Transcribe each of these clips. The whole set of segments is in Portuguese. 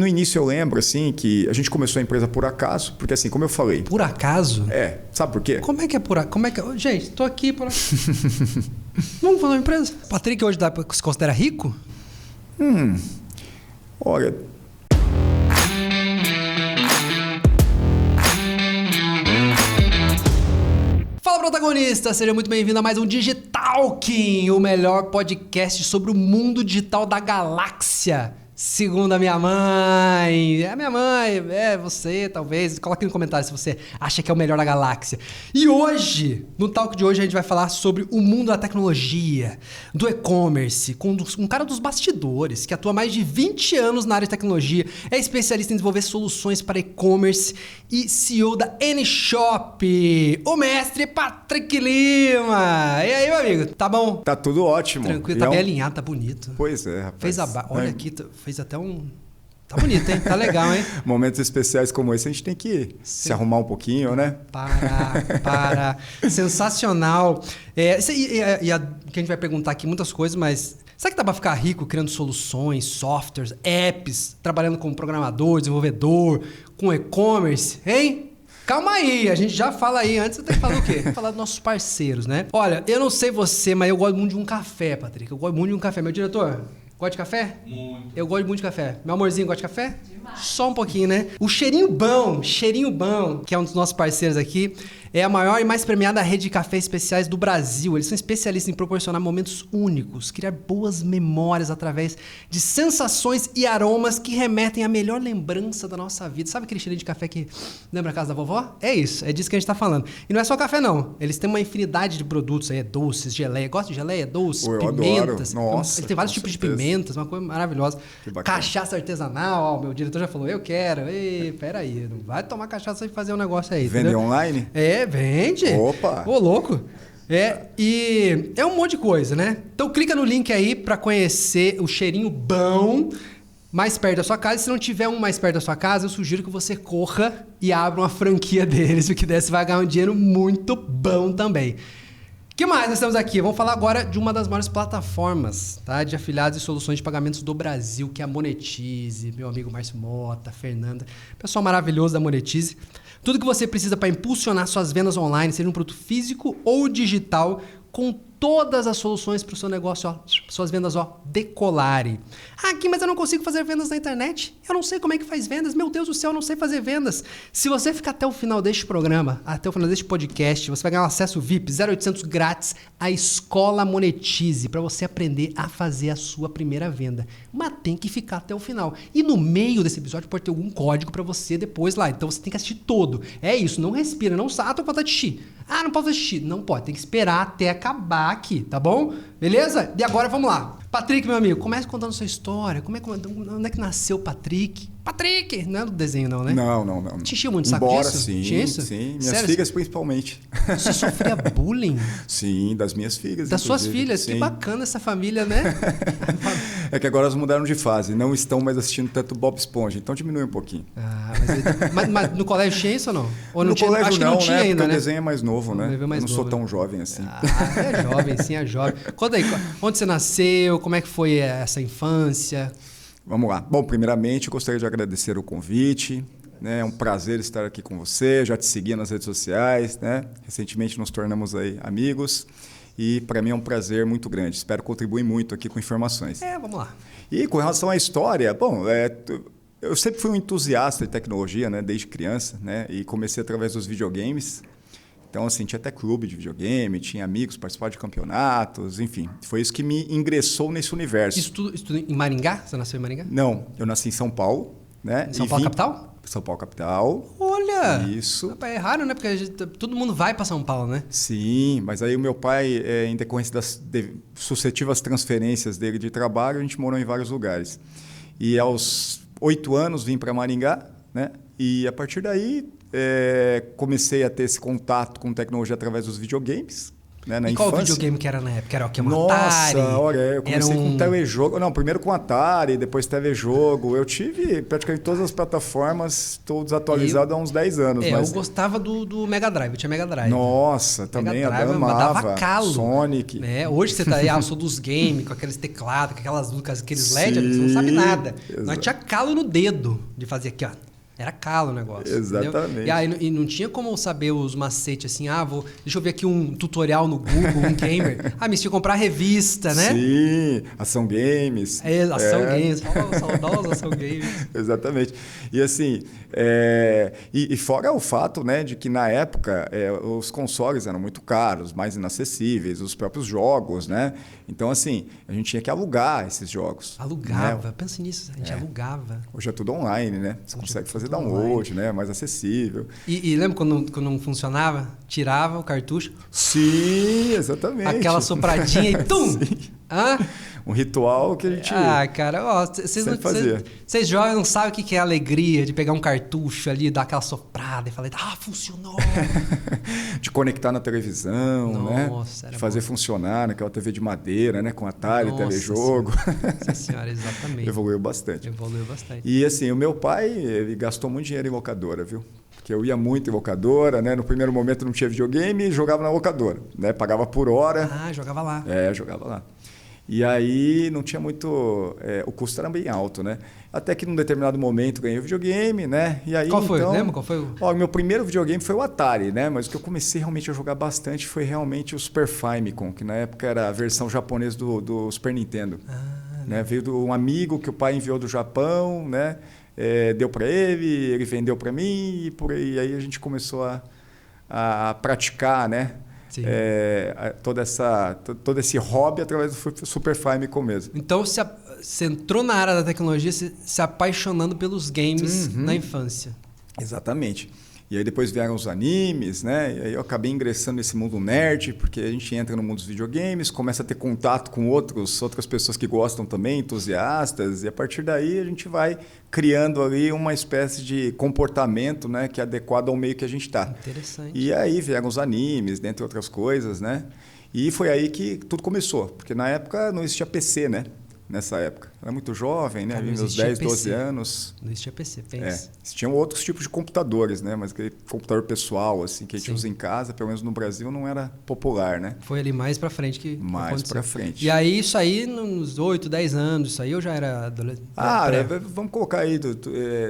no início eu lembro, assim, que a gente começou a empresa por acaso, porque assim, como eu falei... Por acaso? Sabe por quê? Como é que é por acaso? Gente, tô aqui por acaso. Vamos fazer uma empresa? Patrick hoje se considera rico? Olha... Fala, protagonista! Seja muito bem-vindo a mais um Digitalking, o melhor podcast sobre o mundo digital da galáxia. Segundo a minha mãe. É a minha mãe, é você, talvez. Coloque no comentário se você acha que é o melhor da galáxia. E hoje, no Talk de hoje, a gente vai falar sobre o mundo da tecnologia, do e-commerce, com um cara dos bastidores, que atua há mais de 20 anos na área de tecnologia, é especialista em desenvolver soluções para e-commerce e CEO da N-Shop, o mestre Patrick Lima. E aí, meu amigo, tá bom? Tá tudo ótimo. Tranquilo, tá bem alinhado, tá bonito. Pois é, rapaz. Fez Olha aqui, fez até um... Tá bonito, hein? Tá legal, hein? Momentos especiais como esse, a gente tem que se arrumar um pouquinho, né? Para. Sensacional. Que a gente vai perguntar aqui muitas coisas, mas... Será que dá pra ficar rico criando soluções, softwares, apps, trabalhando como programador, desenvolvedor, com e-commerce, hein? Calma aí, a gente já fala aí. Antes você tem que falar o quê? Falar dos nossos parceiros, né? Olha, eu não sei você, mas eu gosto muito de um café, Patrick. Eu gosto muito de um café. Meu diretor... Gosta de café? Muito. Eu gosto muito de café. Meu amorzinho gosta de café? Demais. Só um pouquinho, né? O Cheirinho Bom, que é um dos nossos parceiros aqui, é a maior e mais premiada rede de cafés especiais do Brasil. Eles são especialistas em proporcionar momentos únicos, criar boas memórias através de sensações e aromas que remetem à melhor lembrança da nossa vida. Sabe aquele cheirinho de café que lembra a casa da vovó? É isso, é disso que a gente tá falando. E não é só café, não. Eles têm uma infinidade de produtos aí, doces, geleia. Gosta de geleia? Doce, pimentas. Adoro. Nossa, eles têm vários tipos de pimentas, uma coisa maravilhosa. Cachaça artesanal, ó, meu diretor já falou, eu quero. Ei, peraí, não vai tomar cachaça e fazer um negócio aí. Vende online? Vende. Opa! Ô, louco. E é um monte de coisa, né? Então clica no link aí pra conhecer o Cheirinho Bom mais perto da sua casa. E se não tiver um mais perto da sua casa, eu sugiro que você corra e abra uma franquia deles, porque daí você vai ganhar um dinheiro muito bom também. O que mais nós temos aqui? Vamos falar agora de uma das maiores plataformas, tá, de afiliados e soluções de pagamentos do Brasil, que é a Monetize, meu amigo Márcio Mota, Fernanda, pessoal maravilhoso da Monetize. Tudo que você precisa para impulsionar suas vendas online, seja um produto físico ou digital, com todas as soluções para o seu negócio, ó, suas vendas decolarem. Aqui, mas eu não consigo fazer vendas na internet. Eu não sei como é que faz vendas. Meu Deus do céu, eu não sei fazer vendas. Se você ficar até o final deste programa, até o final deste podcast, você vai ganhar um acesso VIP 0800 grátis à Escola Monetize para você aprender a fazer a sua primeira venda. Mas tem que ficar até o final. E no meio desse episódio pode ter algum código para você depois lá. Então você tem que assistir todo. É isso, não respira, não sai. Tô com vontade de assistir. Não posso assistir. Não pode, tem que esperar até acabar aqui, tá bom? Beleza? E agora vamos lá. Patrick, meu amigo, comece contando sua história. Onde é que nasceu o Patrick? Patrick! Não é do desenho, não, né? Não. Te enchia muito saco disso? Sim. Minhas Sério? filhas, principalmente. Você sofria bullying? Sim, das minhas filhas. Das suas filhas? Sim. Que bacana essa família, né? É que agora elas mudaram de fase. Não estão mais assistindo tanto Bob Esponja. Então diminui um pouquinho. Mas no colégio tinha isso ou não? Ou não no tinha? colégio Acho que não tinha ainda, porque né? o desenho é mais novo, né? Mais eu não novo, sou tão jovem assim. É jovem, sim, é jovem. Conta aí, onde você nasceu? Como é que foi essa infância? Vamos lá. Bom, primeiramente, eu gostaria de agradecer o convite. Né? É um prazer estar aqui com você. Já te segui nas redes sociais. Né? Recentemente nos tornamos aí amigos. E para mim é um prazer muito grande. Espero contribuir muito aqui com informações. Vamos lá. E com relação à história, bom, eu sempre fui um entusiasta de tecnologia, né? Desde criança. Né? E comecei através dos videogames. Então, assim, tinha até clube de videogame, tinha amigos, participava de campeonatos, enfim. Foi isso que me ingressou nesse universo. Isso tudo em Maringá? Você nasceu em Maringá? Não, eu nasci em São Paulo. Né? Em São Paulo, capital? São Paulo, capital. Olha! Isso. É raro, né? Porque todo mundo vai para São Paulo, né? Sim, mas aí o meu pai, em decorrência das sucessivas transferências dele de trabalho, a gente morou em vários lugares. E aos 8 anos vim para Maringá, né? E a partir daí... comecei a ter esse contato com tecnologia através dos videogames. né, na E qual infância. videogame que era na época? Era o que? Nossa, olha, eu comecei Era com telejogo. Não, primeiro com Atari, depois telejogo. Eu tive praticamente todas as plataformas, estou desatualizado há uns 10 anos. Eu gostava do Mega Drive, eu tinha Mega Drive. Nossa, também dava amava. calo. Sonic. Hoje você tá aí, eu sou dos games, com aqueles teclados, com aquelas luzes, aqueles LED, Sim, você não sabe nada. exato. Nós tinha calo no dedo de fazer aqui, ó. Era calo o negócio. Exatamente. Entendeu? E aí não tinha como saber os macetes assim, deixa eu ver aqui um tutorial no Google, um gamer. Mas tinha que comprar revista, né? Sim, Ação Games. Ação Games. Saudosa Ação Games. Exatamente. E assim, e fora o fato, né, de que na época os consoles eram muito caros, mais inacessíveis, os próprios jogos, né? Então, assim, a gente tinha que alugar esses jogos. Alugava, né? pensa nisso, a gente alugava. Hoje é tudo online, né? Você consegue fazer download, né? Mais acessível. E lembra quando não funcionava? Tirava o cartucho. Sim, exatamente. Aquela sopradinha e tum! Hã? Um ritual que a gente cara, vocês jovens não sabem o que é a alegria de pegar um cartucho ali, dar aquela soprada e falar, funcionou! de conectar na televisão, Nossa, né? De fazer funcionar naquela TV de madeira, né? Com Atari, telejogo. Nossa senhora, exatamente. Evoluiu bastante. Bastante. E assim, o meu pai, ele gastou muito dinheiro em locadora, viu? Porque eu ia muito em locadora, né? No primeiro momento não tinha videogame e jogava na locadora, né? Pagava por hora. Jogava lá. Jogava lá. E aí não tinha muito... o custo era bem alto, né? Até que num determinado momento ganhei o videogame, né? E aí, qual foi? Então, lembra qual foi? Meu primeiro videogame foi o Atari, né? Mas o que eu comecei realmente a jogar bastante foi realmente o Super Famicom, que na época era a versão japonesa do Super Nintendo. Né? Veio de um amigo que o pai enviou do Japão, né? Deu para ele vendeu para mim e aí a gente começou a praticar, né? Todo esse hobby através do Super Famicom mesmo. Então você entrou na área da tecnologia se apaixonando pelos games na infância. Exatamente. E aí depois vieram os animes, né? E aí eu acabei ingressando nesse mundo nerd, porque a gente entra no mundo dos videogames, começa a ter contato com outras pessoas que gostam também, entusiastas, e a partir daí a gente vai criando ali uma espécie de comportamento, né, que é adequado ao meio que a gente está. Interessante. E aí vieram os animes, dentre outras coisas, né? E foi aí que tudo começou, porque na época não existia PC, né? Nessa época. Eu era muito jovem, né? Meus 10, 12 anos. Não existia PC, pensa. Tinham outros tipos de computadores, né? Mas aquele computador pessoal, assim, que a gente usa em casa, pelo menos no Brasil, não era popular, né? Foi ali mais pra frente que mais pra frente. E aí, isso aí, nos 8, 10 anos, isso aí eu já era adolescente. Vamos colocar aí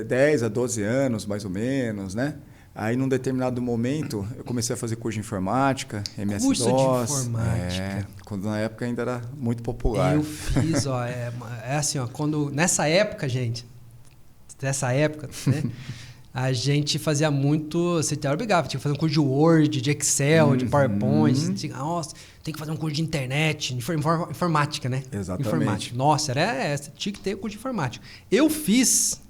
10 a 12 anos, mais ou menos, né? Aí, num determinado momento, eu comecei a fazer curso de informática, MS-DOS. Curso de informática. Quando na época ainda era muito popular. Eu fiz, assim, nessa época, gente, né? A gente fazia muito, você era obrigado, tinha que fazer um curso de Word, de Excel, de PowerPoint. Nossa, tem que fazer um curso de internet, informática, né? Exatamente. Informática. Nossa, tinha que ter curso de informática. Eu fiz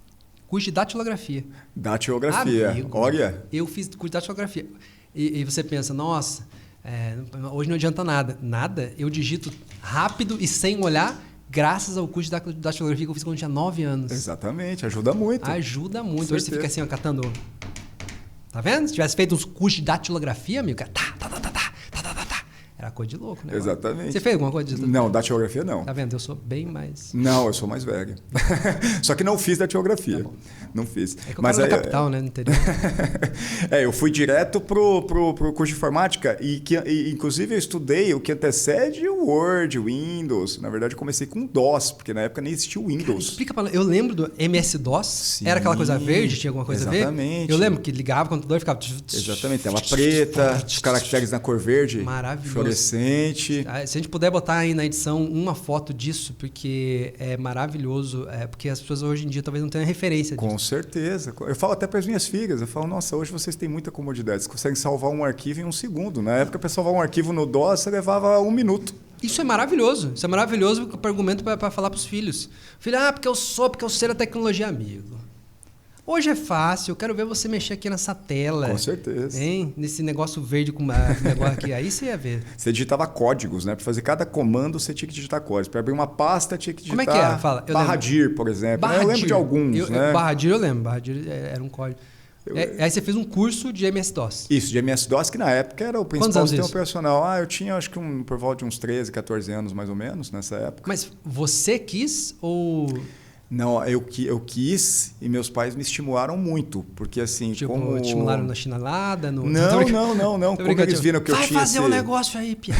curso de datilografia. Datilografia, Amigo, olha. Eu fiz curso de datilografia. E você pensa, nossa, hoje não adianta nada. Nada, eu digito rápido e sem olhar, graças ao curso de datilografia que eu fiz quando eu tinha 9 anos. Exatamente, ajuda muito. Ajuda muito. Hoje você fica assim, catando... Tá vendo? Se tivesse feito uns cursos de datilografia, amigo, era coisa de louco, né? Exatamente. Você fez alguma coisa de... Não, datilografia não. Tá vendo? Eu sou bem mais... Não, eu sou mais velho. Só que não fiz datilografia. Tá, não fiz. É que eu moro na capital, né? No interior. Eu fui direto pro curso de informática e inclusive eu estudei o que antecede o Word, Windows. Na verdade, eu comecei com DOS, porque na época nem existia o Windows. Cara, explica pra mim. Eu lembro do MS-DOS. Sim, era aquela coisa verde? Tinha alguma coisa a ver? Exatamente. Eu lembro que ligava o computador e ficava... Exatamente. Tela preta, os caracteres na cor verde. Maravilhoso. Fluorescente. Se a gente puder botar aí na edição uma foto disso, porque é maravilhoso, porque as pessoas hoje em dia talvez não tenham referência disso. Com certeza. Eu falo até para as minhas filhas, eu falo, nossa, hoje vocês têm muita comodidade, vocês conseguem salvar um arquivo em 1 segundo. Na época, para salvar um arquivo no DOS, você levava 1 minuto. Isso é maravilhoso. Isso é maravilhoso para argumento para falar para os filhos. Filho, porque eu sei da tecnologia, amigo. Hoje é fácil, eu quero ver você mexer aqui nessa tela. Com certeza. Hein? Nesse negócio verde com negócio aqui. Aí você ia ver. Você digitava códigos, né? Para fazer cada comando, você tinha que digitar códigos. Para abrir uma pasta, tinha que digitar... Como é que é? Fala. Barra dir, por exemplo. Eu lembro de alguns, né? Barra dir eu lembro. Barra dir era um código. Aí você fez um curso de MS-DOS. Isso, de MS-DOS, que na época era o principal sistema operacional. Eu tinha acho que por volta de uns 13, 14 anos mais ou menos nessa época. Mas você quis ou... Não, eu quis e meus pais me estimularam muito, porque assim, tipo, como... estimularam na chinelada? Não. Como eles viram que eu tinha... Vai fazer um negócio aí, Pia.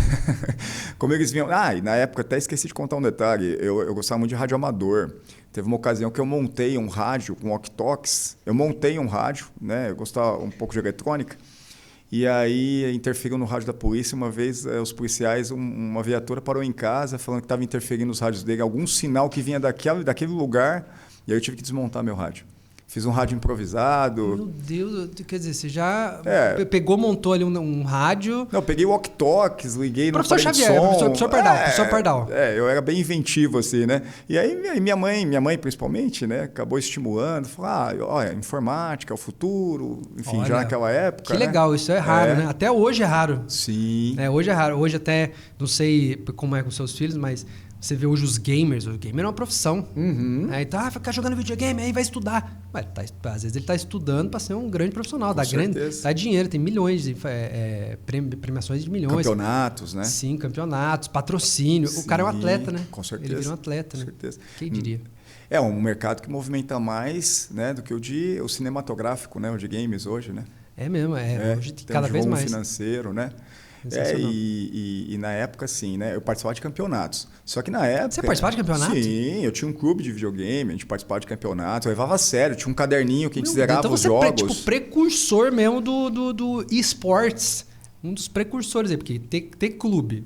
Como eles viam... e na época até esqueci de contar um detalhe. Eu gostava muito de rádio amador. Teve uma ocasião que eu montei um rádio com walkie-talkies. Eu montei um rádio, né? Eu gostava um pouco de eletrônica. E aí interferiu no rádio da polícia. Uma vez os policiais, uma viatura parou em casa falando que estava interferindo nos rádios dele, algum sinal que vinha daquele lugar, e aí eu tive que desmontar meu rádio. Fiz um rádio improvisado. Meu Deus, quer dizer, você já pegou, montou ali um rádio... Não, eu peguei walkie-talkies, liguei no Professor Xavier, professor Pardal. Eu era bem inventivo, assim, né? E aí minha mãe principalmente, né, acabou estimulando, falou, olha, informática é o futuro, enfim, olha, já naquela época. Que legal, isso é raro, né? Até hoje é raro. Sim. Hoje é raro. Hoje até, não sei como é com seus filhos, mas... Você vê hoje os gamers, o gamer é uma profissão. Uhum. Então, ficar jogando videogame, aí vai estudar. Mas, às vezes ele está estudando para ser um grande profissional. Dá dinheiro, tem milhões de premiações de milhões. Campeonatos, né? Sim, campeonatos, patrocínio. Sim, o cara é um atleta, né? Com certeza. Ele vira um atleta, né? Com certeza. Quem diria? É um mercado que movimenta mais, né, do que o cinematográfico, né? O de games hoje, né? É mesmo, hoje cada vez mais. Financeiro, né? E na época, sim, né? Eu participava de campeonatos. Só que na época... Você participava de campeonato? Sim, eu tinha um clube de videogame, a gente participava de campeonatos, eu levava a sério, tinha um caderninho que a gente zerava os jogos. Então você é tipo precursor mesmo do esportes. Um dos precursores aí, porque ter clube,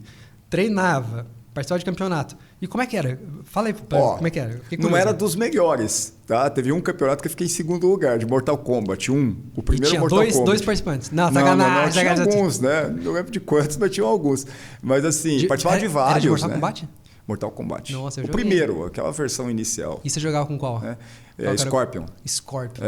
treinava, participava de campeonato. E como é que era? Fala aí, como é que era? Não era dos melhores, tá? Teve um campeonato que eu fiquei em segundo lugar, de Mortal Kombat, o primeiro tinha Mortal Kombat. Dois participantes? Não, sacanagem. Tinha alguns, né? Não lembro de quantos, mas tinha alguns. Mas assim, participava de vários, era de Mortal né? Kombat? Mortal Kombat. Nossa, eu joguei. Primeiro, aquela versão inicial. E você jogava com qual? Scorpion. Scorpion.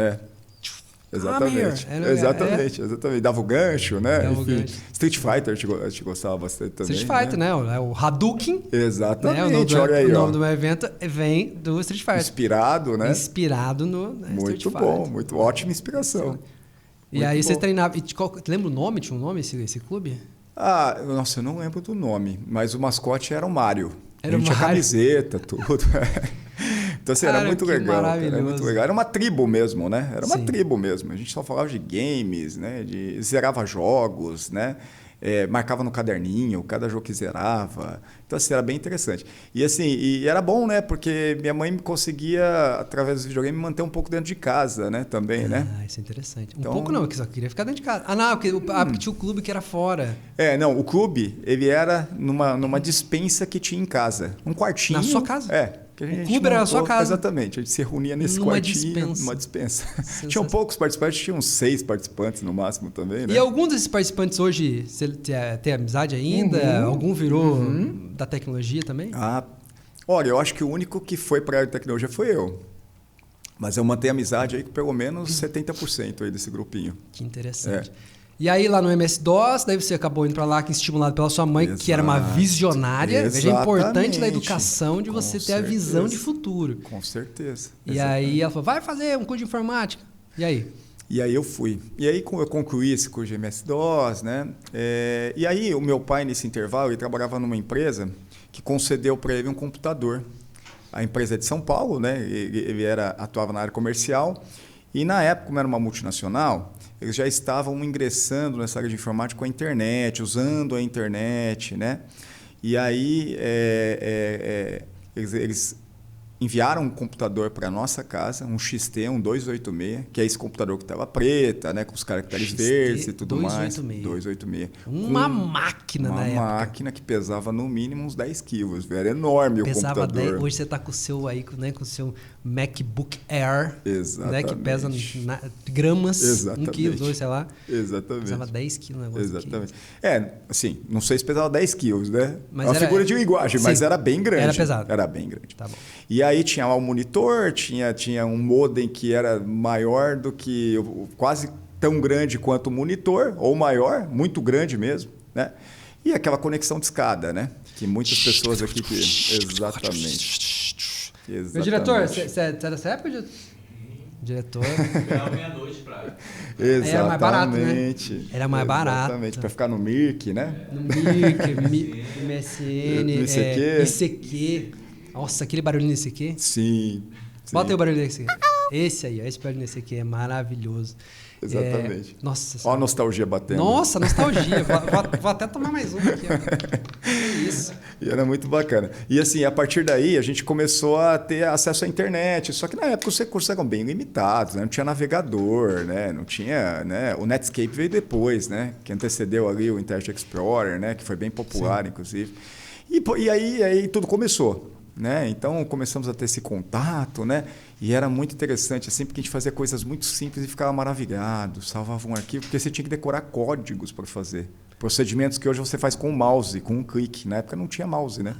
Exatamente. Exatamente. Dava o gancho, né? Enfim, Street Fighter a gente gostava bastante também. Street Fighter, né? O Hadouken. Exatamente, olha aí. O nome do meu evento vem do Street Fighter. Inspirado, né? Inspirado no Muito bom, muito ótima inspiração. E aí você treinava. Lembra o nome? Tinha um nome esse clube? Nossa, eu não lembro do nome, mas o mascote era o Mario. Era tinha camiseta, tudo. Então, assim, era muito legal. Era uma tribo mesmo, né? Era uma tribo mesmo. A gente só falava de games, né? Zerava jogos, né? Marcava no caderninho, cada jogo que zerava. Então, assim, era bem interessante. E, assim, e era bom, né? Porque minha mãe conseguia, através do videogame, manter um pouco dentro de casa, né? Também, né? Isso é interessante. Um pouco não, que só queria ficar dentro de casa. Não, porque tinha o clube que era fora. Não, o clube, ele era numa dispensa que tinha em casa. Um quartinho. Na sua casa? O clube era a sua casa. Exatamente. A gente se reunia nesse quartinho, numa dispensa. Tinham poucos participantes, tinham 6 participantes no máximo também, né? E algum desses participantes hoje, você tem amizade ainda? Algum virou da tecnologia também? Olha, eu acho que o único que foi para a área de tecnologia foi eu. Mas eu mantenho amizade aí com pelo menos 70% aí desse grupinho. Que interessante. E aí lá no MS-DOS, daí você acabou indo para lá, estimulado pela sua mãe, que era uma visionária. Veja, é importante da educação de você ter a visão de futuro. Com certeza. E aí ela falou, vai fazer um curso de informática. E aí? E aí eu fui. E aí eu concluí esse curso de MS-DOS, né? E aí o meu pai, nesse intervalo, ele trabalhava numa empresa que concedeu para ele um computador. A empresa é de São Paulo, né? Ele atuava na área comercial. E na época, como era uma multinacional, eles já estavam ingressando nessa área de informática com a internet, usando a internet, né? E aí eles enviaram um computador para a nossa casa, um XT, um 286, que é esse computador que estava preta, né, com os caracteres verdes e tudo 286. Mais. 286. Uma máquina na época. Uma máquina que pesava no mínimo uns 10 quilos. Era enorme o computador. 10, hoje você está com o seu aí, né, com o seu MacBook Air, né, que pesa gramas, exatamente. 1 quilo, 2, sei lá. Exatamente. Pesava 10 quilos o negócio. Exatamente. Assim, não sei se pesava 10 quilos, né? Mas uma figura de linguagem, mas era bem grande. Era pesado. Era bem grande. Tá bom. E aí tinha lá um monitor, tinha um modem que era maior do que, quase tão grande quanto o monitor, ou maior, muito grande mesmo, né? E aquela conexão de escada, né? Que muitas pessoas aqui... Exatamente. Meu diretor, você é dessa época? Diretor. Esperava meia-noite pra... Exatamente. Era mais barato, né? Era mais barato. Exatamente, para ficar no Mirk, né? No Mic, MSN, No ICQ. ICQ. Nossa, aquele barulhinho do ICQ. Sim. Bota aí o barulho desse aqui. Esse aí, ó, esse barulho desse aqui é maravilhoso. Exatamente. Nossa Olha a nostalgia batendo. Nossa, nostalgia. Vou até tomar mais um aqui, ó. Isso. E era muito bacana. E assim, a partir daí a gente começou a ter acesso à internet. Só que na época os recursos eram bem limitados, né? Não tinha navegador, né? Não tinha, né? O Netscape veio depois, né? Que antecedeu ali o Internet Explorer, né? Que foi bem popular, inclusive. E aí tudo começou. Né? Então começamos a ter esse contato, né? E era muito interessante assim, porque a gente fazia coisas muito simples e ficava maravilhado, salvava um arquivo, porque você tinha que decorar códigos para fazer procedimentos que hoje você faz com o mouse, com um clique. Na época não tinha mouse, né?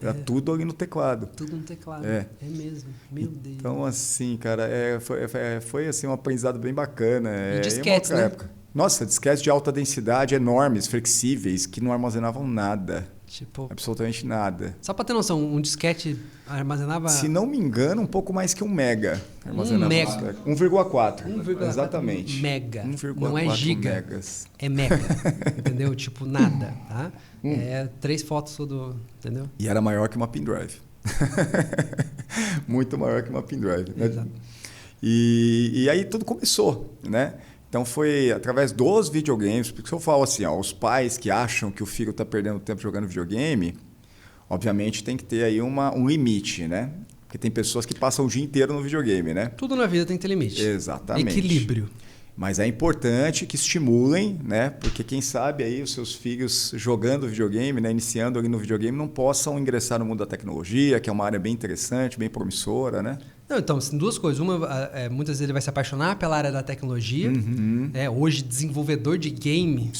Era tudo ali no teclado. Tudo no teclado. É mesmo. Meu Deus. Então assim, cara, foi assim um aprendizado bem bacana. E disquetes, né? Época. Nossa, disquetes de alta densidade, enormes, flexíveis, que não armazenavam nada. Tipo, absolutamente nada. Só para ter noção, um disquete armazenava... Se não me engano, um pouco mais que 1 mega. Um mega. 1,4. Exatamente. Mega. 1,4 não é giga. megas. É mega. Entendeu? Tipo, nada. Tá? É 3 fotos do... Entendeu? E era maior que uma pendrive. Muito maior que uma pendrive. Né? Exato. E aí tudo começou, né? Então foi através dos videogames, porque se eu falo assim, ó, os pais que acham que o filho está perdendo tempo jogando videogame, obviamente tem que ter aí um limite, né? Porque tem pessoas que passam o dia inteiro no videogame, né? Tudo na vida tem que ter limite. Exatamente. Equilíbrio. Mas é importante que estimulem, né? Porque quem sabe aí os seus filhos jogando videogame, né? Iniciando ali no videogame, não possam ingressar no mundo da tecnologia, que é uma área bem interessante, bem promissora, né? Não, então, assim, 2 coisas. Uma, muitas vezes ele vai se apaixonar pela área da tecnologia. Hoje, desenvolvedor de game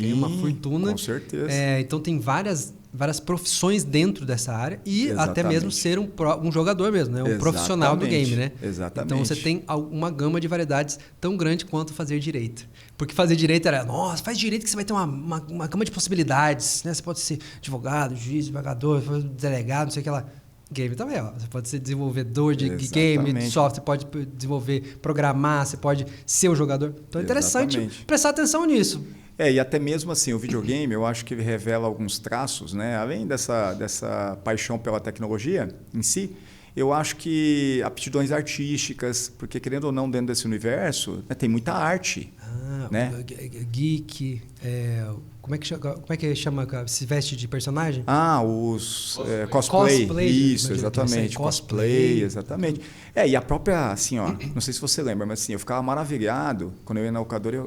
ganha uma fortuna. Com certeza. Então, tem várias profissões dentro dessa área. E Exatamente. até mesmo ser um jogador mesmo, né? Um profissional do game, né? Exatamente. Então, você tem uma gama de variedades tão grande quanto fazer direito. Porque fazer direito era, nossa, faz direito que você vai ter uma gama de possibilidades, né? Você pode ser advogado, juiz, desembargador, delegado, não sei o que lá. Game também, ó. Você pode ser desenvolvedor de game, de software, você pode desenvolver, programar, você pode ser um jogador. Então é interessante prestar atenção nisso. E até mesmo assim, o videogame, eu acho que ele revela alguns traços, né? Além dessa paixão pela tecnologia em si, eu acho que aptidões artísticas, porque querendo ou não, dentro desse universo, né, tem muita arte. Né? Geek, como é que chama? Se veste de personagem? Os cosplay. Isso, exatamente. Cosplay, exatamente. E a própria, assim, ó, não sei se você lembra, mas assim, eu ficava maravilhado quando eu ia na locadora.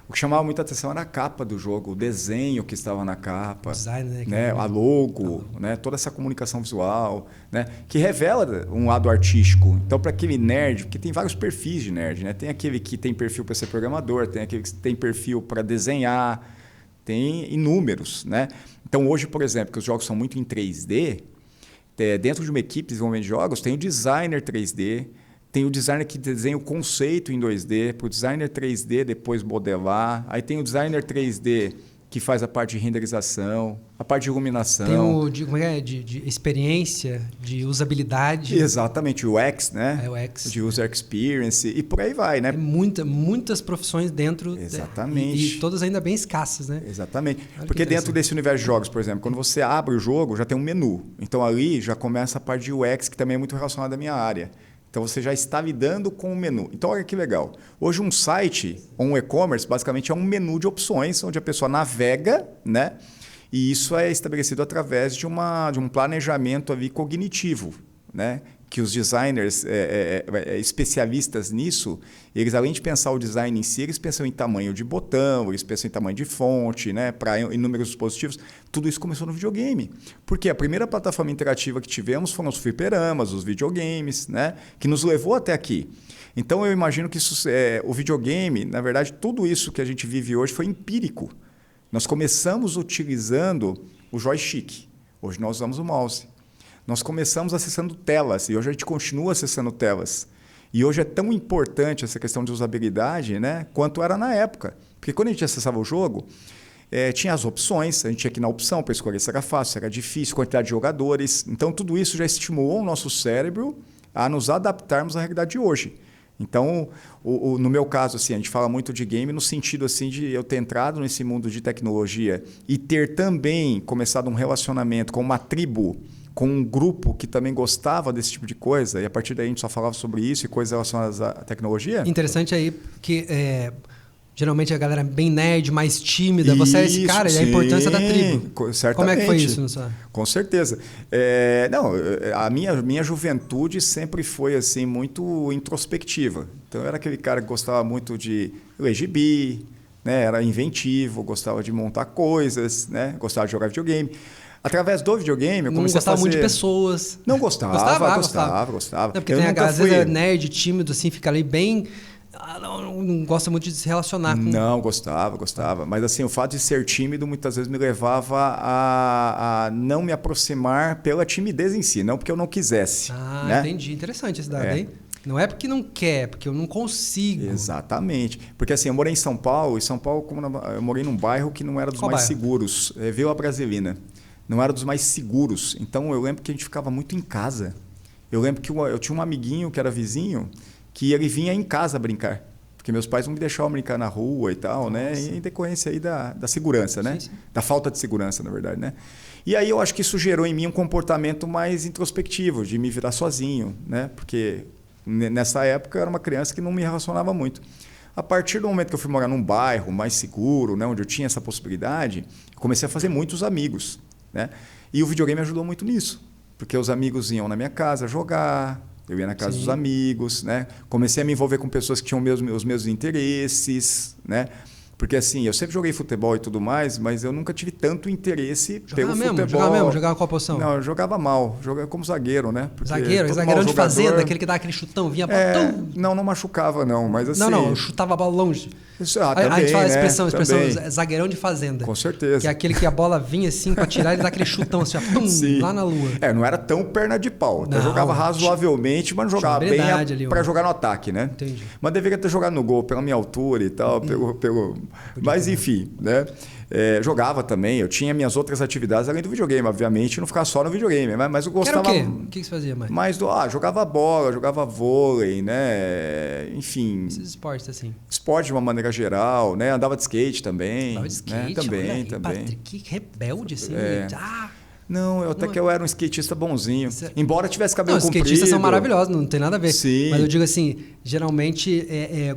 O que chamava muita atenção era a capa do jogo, o desenho que estava na capa, design, né? A logo, né? Toda essa comunicação visual, né? Que revela um lado artístico. Então, para aquele nerd, porque tem vários perfis de nerd, né? Tem aquele que tem perfil para ser programador, tem aquele que tem perfil para desenhar, tem inúmeros, né? Então, hoje, por exemplo, que os jogos são muito em 3D, dentro de uma equipe de desenvolvimento de jogos, tem o designer 3D, tem o designer que desenha o conceito em 2D, para o designer 3D depois modelar, aí tem o designer 3D que faz a parte de renderização, a parte de iluminação. Tem o de experiência, de usabilidade. Exatamente, o UX, né? O UX. De User Experience e por aí vai, né? Muitas profissões dentro. Exatamente. E todas ainda bem escassas, né? Exatamente. Porque dentro desse universo de jogos, por exemplo, quando você abre o jogo, já tem um menu. Então ali já começa a parte de UX, que também é muito relacionada à minha área. Então, você já está lidando com o menu. Então, olha que legal. Hoje, um site ou um e-commerce, basicamente, é um menu de opções, onde a pessoa navega, né? E isso é estabelecido através de um planejamento ali cognitivo, né? Que os designers especialistas nisso, eles além de pensar o design em si, eles pensam em tamanho de botão, eles pensam em tamanho de fonte, né, para inúmeros dispositivos. Tudo isso começou no videogame. Porque a primeira plataforma interativa que tivemos foram os fliperamas, os videogames, né, que nos levou até aqui. Então eu imagino que isso, o videogame, na verdade, tudo isso que a gente vive hoje foi empírico. Nós começamos utilizando o joystick. Hoje nós usamos o mouse. Nós começamos acessando telas e hoje a gente continua acessando telas. E hoje é tão importante essa questão de usabilidade, né, quanto era na época. Porque quando a gente acessava o jogo, tinha as opções, a gente tinha que ir na opção para escolher se era fácil, se era difícil, quantidade de jogadores. Então, tudo isso já estimulou o nosso cérebro a nos adaptarmos à realidade de hoje. Então, no meu caso, assim, a gente fala muito de game no sentido assim, de eu ter entrado nesse mundo de tecnologia e ter também começado um relacionamento com uma tribo, com um grupo que também gostava desse tipo de coisa, e a partir daí a gente só falava sobre isso e coisas relacionadas à tecnologia. Interessante aí, porque geralmente a galera é bem nerd, mais tímida. Você é esse cara, e a importância da tribo. Certamente. Como é que foi isso? Com certeza. A minha juventude sempre foi assim muito introspectiva. Então, eu era aquele cara que gostava muito de ler gibi, né? Era inventivo, gostava de montar coisas, né? Gostava de jogar videogame. Através do videogame, eu comecei a fazer... Não gostava muito de pessoas. Não gostava. Gostava. Não, porque tem às vezes é nerd, tímido, assim, fica ali bem... não gosta muito de se relacionar com... Não, gostava. Mas assim, o fato de ser tímido muitas vezes me levava a não me aproximar pela timidez em si, não porque eu não quisesse. Né? Entendi. Interessante esse dado aí. Não é porque não quer, porque eu não consigo. Exatamente. Porque assim, eu morei em São Paulo, e São Paulo, eu morei num bairro que não era dos mais seguros. Vila Brasilina. Não era dos mais seguros. Então, eu lembro que a gente ficava muito em casa. Eu lembro que eu tinha um amiguinho que era vizinho, que ele vinha em casa brincar. Porque meus pais não me deixavam brincar na rua e tal, né? E em decorrência aí da segurança, né? Sim. Da falta de segurança, na verdade, né? E aí eu acho que isso gerou em mim um comportamento mais introspectivo, de me virar sozinho, né? Porque nessa época eu era uma criança que não me relacionava muito. A partir do momento que eu fui morar num bairro mais seguro, né? Onde eu tinha essa possibilidade, comecei a fazer muitos amigos, né? E o videogame ajudou muito nisso. Porque os amigos iam na minha casa jogar... Eu ia na casa dos amigos, né? Comecei a me envolver com pessoas que tinham os mesmos interesses, né? Porque assim, eu sempre joguei futebol e tudo mais, mas eu nunca tive tanto interesse pelo futebol. Jogava qual posição? Não, eu jogava mal. Jogava como zagueiro, né? Porque zagueirão de fazenda, aquele que dá aquele chutão, vinha pra... Não machucava não, mas assim... Não, eu chutava a bola longe. Também, a gente fala a expressão também. zagueirão de fazenda. Com certeza. Que é aquele que a bola vinha assim pra tirar, ele dá aquele chutão assim, ó, lá na lua. Não era tão perna de pau. Eu jogava razoavelmente, mas não jogava bem pra jogar no ataque, né? Entendi. Mas deveria ter jogado no gol, pela minha altura e tal, Mas enfim, né? Jogava também, eu tinha minhas outras atividades além do videogame, obviamente, não ficava só no videogame, mas eu gostava... Era o quê? O que você fazia mais? Jogava bola, jogava vôlei, né? Enfim... Esses esportes, assim. Esporte de uma maneira geral, né? Andava de skate também. Andava de skate? Também, aí, também. Patrick, que rebelde, assim. Não, que eu era um skatista bonzinho. Embora tivesse cabelo comprido. Os skatistas são maravilhosos, não tem nada a ver. Sim. Mas eu digo assim, geralmente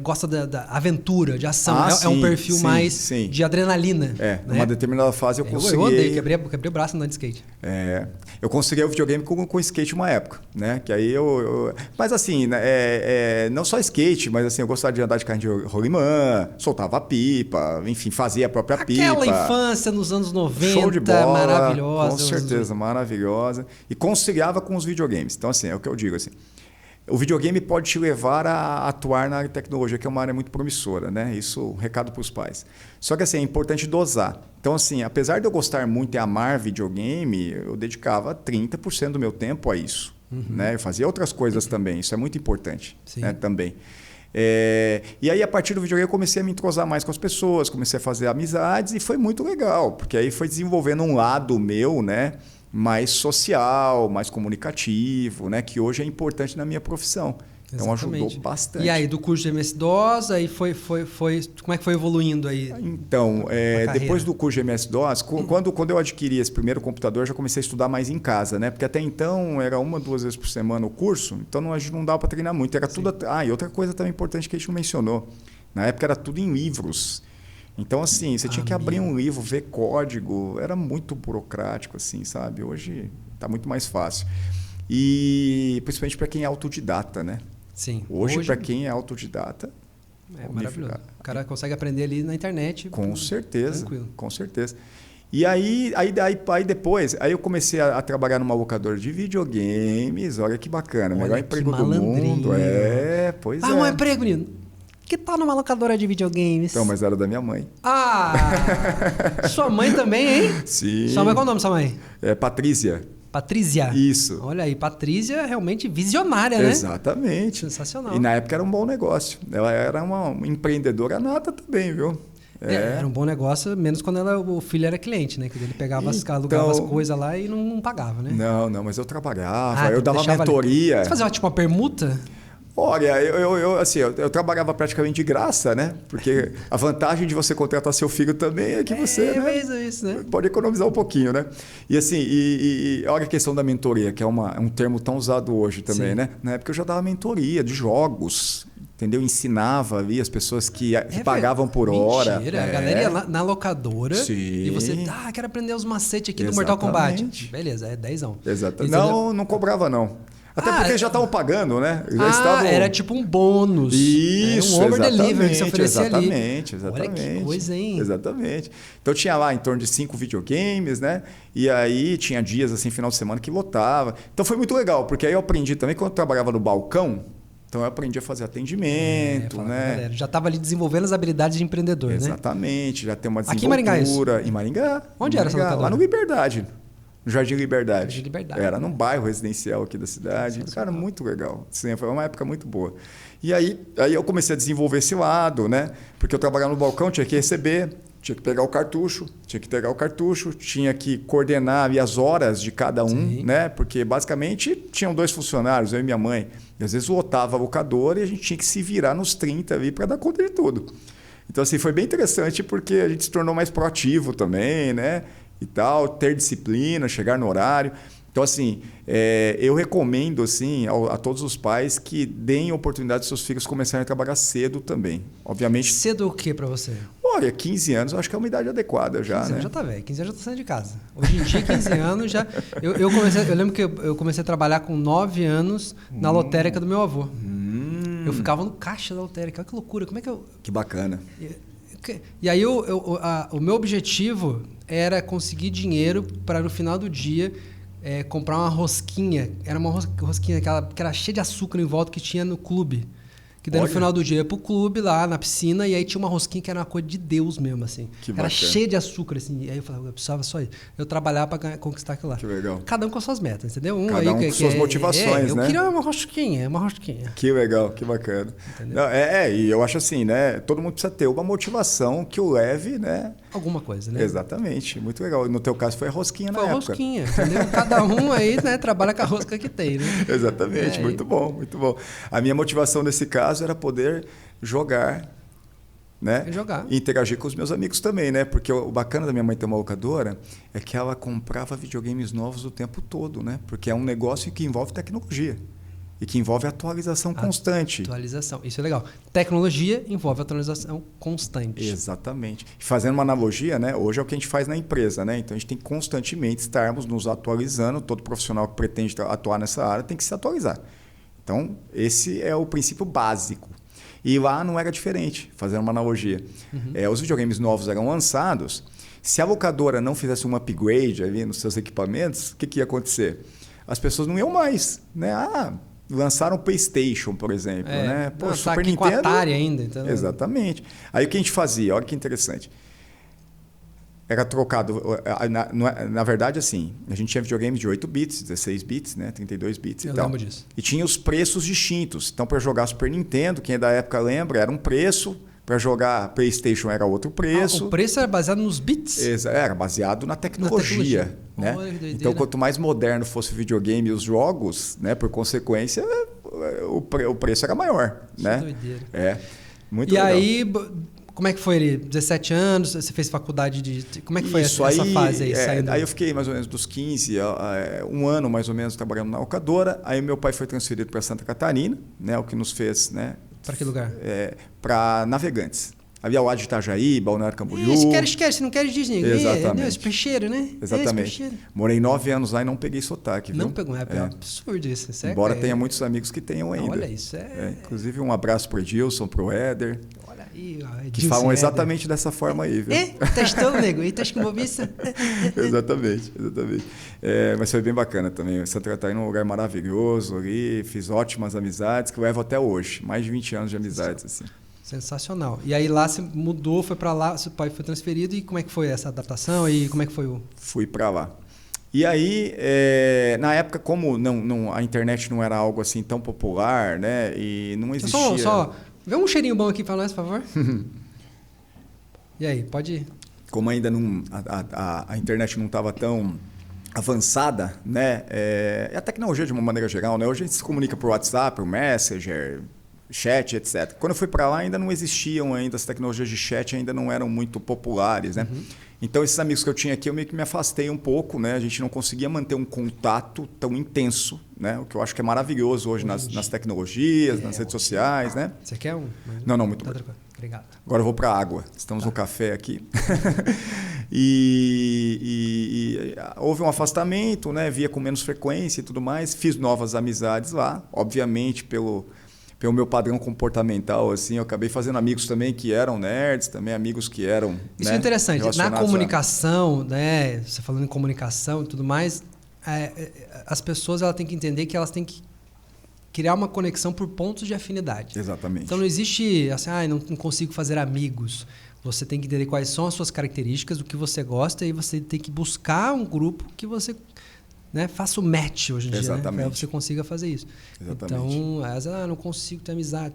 gosta da aventura, de ação. É um perfil mais de adrenalina. Numa determinada fase eu consegui... Eu odeio, quebrei o braço andando de skate. Eu consegui o videogame com skate uma época, né? Que aí Mas assim, não só skate, mas assim, eu gostava de andar de carrinho de rolimã, soltava pipa, enfim, fazia a própria pipa. Aquela infância nos anos 90, show de bola, maravilhosa. Com certeza, maravilhosa. E conciliava com os videogames. Então, assim, é o que eu digo, assim. O videogame pode te levar a atuar na área de tecnologia, que é uma área muito promissora, né? Isso, um recado para os pais. Só que, assim, é importante dosar. Então, assim, apesar de eu gostar muito e amar videogame, eu dedicava 30% do meu tempo a isso. Né? Eu fazia outras coisas também. Isso é muito importante, né? Também. E aí, a partir do videogame, eu comecei a me entrosar mais com as pessoas, comecei a fazer amizades e foi muito legal, porque aí foi desenvolvendo um lado meu, né? Mais social, mais comunicativo, né? Que hoje é importante na minha profissão. Então, ajudou bastante. E aí, do curso de MS-DOS, aí foi... Como é que foi evoluindo aí? Então, depois do curso de MS-DOS, quando eu adquiri esse primeiro computador, eu já comecei a estudar mais em casa, né? Porque até então, era 1, 2 vezes por semana o curso, então a gente não dava para treinar muito. Era tudo... e outra coisa também importante que a gente não mencionou. Na época, era tudo em livros. Então, assim, você tinha que abrir um livro, ver código. Era muito burocrático, assim, sabe? Hoje está muito mais fácil. E principalmente para quem é autodidata, né? Sim. Hoje para quem é autodidata... É maravilhoso. O cara consegue aprender ali na internet. Com certeza. Tranquilo. Com certeza. E aí depois, eu comecei a trabalhar numa locadora de videogames. Olha que bacana. Melhor emprego do mundo. Pois é. Um emprego, menino. Que tal numa locadora de videogames? Então, mas era da minha mãe. Sua mãe também, hein? Sim. Sua mãe, qual é o nome da sua mãe? Patrícia. Patrícia. Isso. Olha aí, Patrícia é realmente visionária, né? Exatamente. Sensacional. E na época era um bom negócio. Ela era uma empreendedora nata também, viu? Era um bom negócio, menos quando o filho era cliente, né? Que ele pegava alugava as coisas lá e não pagava, né? Não, mas eu trabalhava, eu dava mentoria. Você fazia tipo uma permuta? Olha, eu trabalhava praticamente de graça, né? Porque a vantagem de você contratar seu filho também é que você isso, né? pode economizar um pouquinho, né? E assim, olha a questão da mentoria, que é um termo tão usado hoje também, Sim. né? Na época eu já dava mentoria de jogos, entendeu? Ensinava ali as pessoas que pagavam por hora. Mentira, a galera ia na locadora Sim. e você, quero aprender os macetes aqui do Mortal Kombat. Beleza, é 10ão. Exatamente. Não cobrava não. Até porque eles já estavam pagando, né? Era tipo um bônus. Isso, era um over-delivery que você oferecia exatamente. Olha que coisa, hein? Exatamente. Então tinha lá em torno de 5 videogames, né? E aí tinha dias, assim, final de semana que lotava. Então foi muito legal, porque aí eu aprendi também, quando eu trabalhava no balcão, então eu aprendi a fazer atendimento, né? Galera, já estava ali desenvolvendo as habilidades de empreendedor, Exatamente, já tem uma Aqui em Maringá desenvoltura. Em Maringá. Onde era essa locadora? Lá no Liberdade. No Jardim Liberdade. Jardim Liberdade. Era num bairro residencial aqui da cidade. Cara, muito legal. Sim, foi uma época muito boa. E aí eu comecei a desenvolver esse lado, né? Porque eu trabalhava no balcão, tinha que receber, tinha que pegar o cartucho, tinha que coordenar ali as horas de cada um, né? Porque basicamente tinham 2 funcionários, eu e minha mãe. E às vezes lotava a locadora e a gente tinha que se virar nos 30 ali para dar conta de tudo. Então, assim, foi bem interessante porque a gente se tornou mais proativo também, né? E tal, ter disciplina, chegar no horário. Então, assim, eu recomendo assim, a todos os pais que deem oportunidade de seus filhos começarem a trabalhar cedo também. Obviamente. Cedo o que para você? Olha, 15 anos eu acho que é uma idade adequada já. 15 anos né? já tá velho, 15 anos já tá saindo de casa. Hoje em dia, 15 anos já. Eu lembro que eu comecei a trabalhar com 9 anos na lotérica do meu avô. Eu ficava no caixa da lotérica. Olha que loucura, como é que eu. Que bacana. E aí o meu objetivo era conseguir dinheiro para no final do dia comprar uma rosquinha. Era uma rosquinha que era cheia de açúcar em volta que tinha no clube. Que daí no final do dia eu ia pro clube lá na piscina e aí tinha uma rosquinha que era uma coisa de Deus mesmo, assim. Era cheia de açúcar, assim. E aí eu falava, eu precisava só isso. Eu trabalhava para conquistar aquilo lá. Que legal. Cada um com as suas metas, entendeu? Cada um com suas motivações, né? Eu queria uma rosquinha. Que legal, que bacana. Não, e eu acho assim, né? Todo mundo precisa ter uma motivação que o leve, né? Alguma coisa, né? Exatamente, muito legal. No teu caso foi a rosquinha na época. Foi a rosquinha, entendeu? Cada um aí, né, trabalha com a rosca que tem, né? Exatamente, muito bom, muito bom. A minha motivação nesse caso era poder jogar, né? E interagir com os meus amigos também, né? Porque o bacana da minha mãe ter uma locadora é que ela comprava videogames novos o tempo todo, né? Porque é um negócio que envolve tecnologia. E que envolve atualização constante. Atualização, isso é legal. Tecnologia envolve atualização constante. Exatamente. Fazendo uma analogia, né? Hoje é o que a gente faz na empresa, né? Então a gente tem que constantemente estarmos nos atualizando. Todo profissional que pretende atuar nessa área tem que se atualizar. Então, esse é o princípio básico. E lá não era diferente, fazendo uma analogia. Os videogames novos eram lançados. Se a locadora não fizesse um upgrade ali nos seus equipamentos, o que ia acontecer? As pessoas não iam mais, né? Lançaram o PlayStation, por exemplo, né? Pô, Super tá aqui Nintendo. Com a Atari ainda, então. Exatamente. Aí o que a gente fazia? Olha que interessante. Era trocado. Na verdade, assim, a gente tinha videogames de 8 bits, 16 bits, né? 32 bits e tal. Eu lembro disso. E tinha os preços distintos. Então, para jogar Super Nintendo, quem é da época lembra, era um preço. Para jogar PlayStation era outro preço. O preço era baseado nos bits? Era baseado na tecnologia. Né? Então, quanto mais moderno fosse o videogame e os jogos, né, por consequência, o preço era maior. Que né? doideira. Muito legal. E aí, como é que foi ali? 17 anos, você fez faculdade de... Como é que foi essa fase aí? Saindo? Aí eu fiquei mais ou menos dos 15, um ano mais ou menos trabalhando na locadora. Aí meu pai foi transferido para Santa Catarina, né, o que nos fez... né, para que lugar? Para Navegantes. Havia o de Itajaí, Balneário Camboriú. Se não quer, diz ninguém. Exatamente. Esse peixeiro, né? Exatamente. Morei 9 anos lá e não peguei sotaque. Viu? Não pegou, é absurdo isso. Embora tenha muitos amigos que tenham ainda. Olha isso, inclusive um abraço para o Edilson, para o Éder. Olha aí, que falam exatamente dessa forma aí, viu? Testou, nego? E testou com bobiça? Exatamente. Mas foi bem bacana também. Santa Catarina é um lugar maravilhoso ali, fiz ótimas amizades que eu levo até hoje. Mais de 20 anos de amizades, assim. Sensacional. E aí lá você mudou, foi para lá, seu pai foi transferido e como é que foi essa adaptação e como é que foi o... Fui para lá. E aí, na época, como a internet não era algo assim tão popular, né? E não existia... Só vê um cheirinho bom aqui para nós, por favor. E aí, pode ir. Como ainda não, a internet não estava tão avançada, né? E a tecnologia de uma maneira geral, né? Hoje a gente se comunica por WhatsApp, por Messenger, chat, etc. Quando eu fui para lá ainda não existiam ainda, as tecnologias de chat ainda não eram muito populares, né? Então esses amigos que eu tinha aqui eu meio que me afastei um pouco, né? A gente não conseguia manter um contato tão intenso, né? O que eu acho que é maravilhoso hoje nas tecnologias, nas redes sociais, né? Você quer um? Não, muito Tá bom. tranquilo. Obrigado. Agora eu vou para a água. Estamos no café aqui. E houve um afastamento, né? Via com menos frequência e tudo mais. Fiz novas amizades lá, obviamente pelo meu padrão comportamental, assim, eu acabei fazendo amigos também que eram nerds, também amigos que eram... Isso né, é interessante. Na comunicação, né? Você falando em comunicação e tudo mais, as pessoas elas têm que entender que elas têm que criar uma conexão por pontos de afinidade. Exatamente. Então não existe assim, não consigo fazer amigos. Você tem que entender quais são as suas características, o que você gosta, e você tem que buscar um grupo que você... né, faça o match hoje em dia, né, para você consiga fazer isso. Exatamente. Então, às vezes, não consigo ter amizade.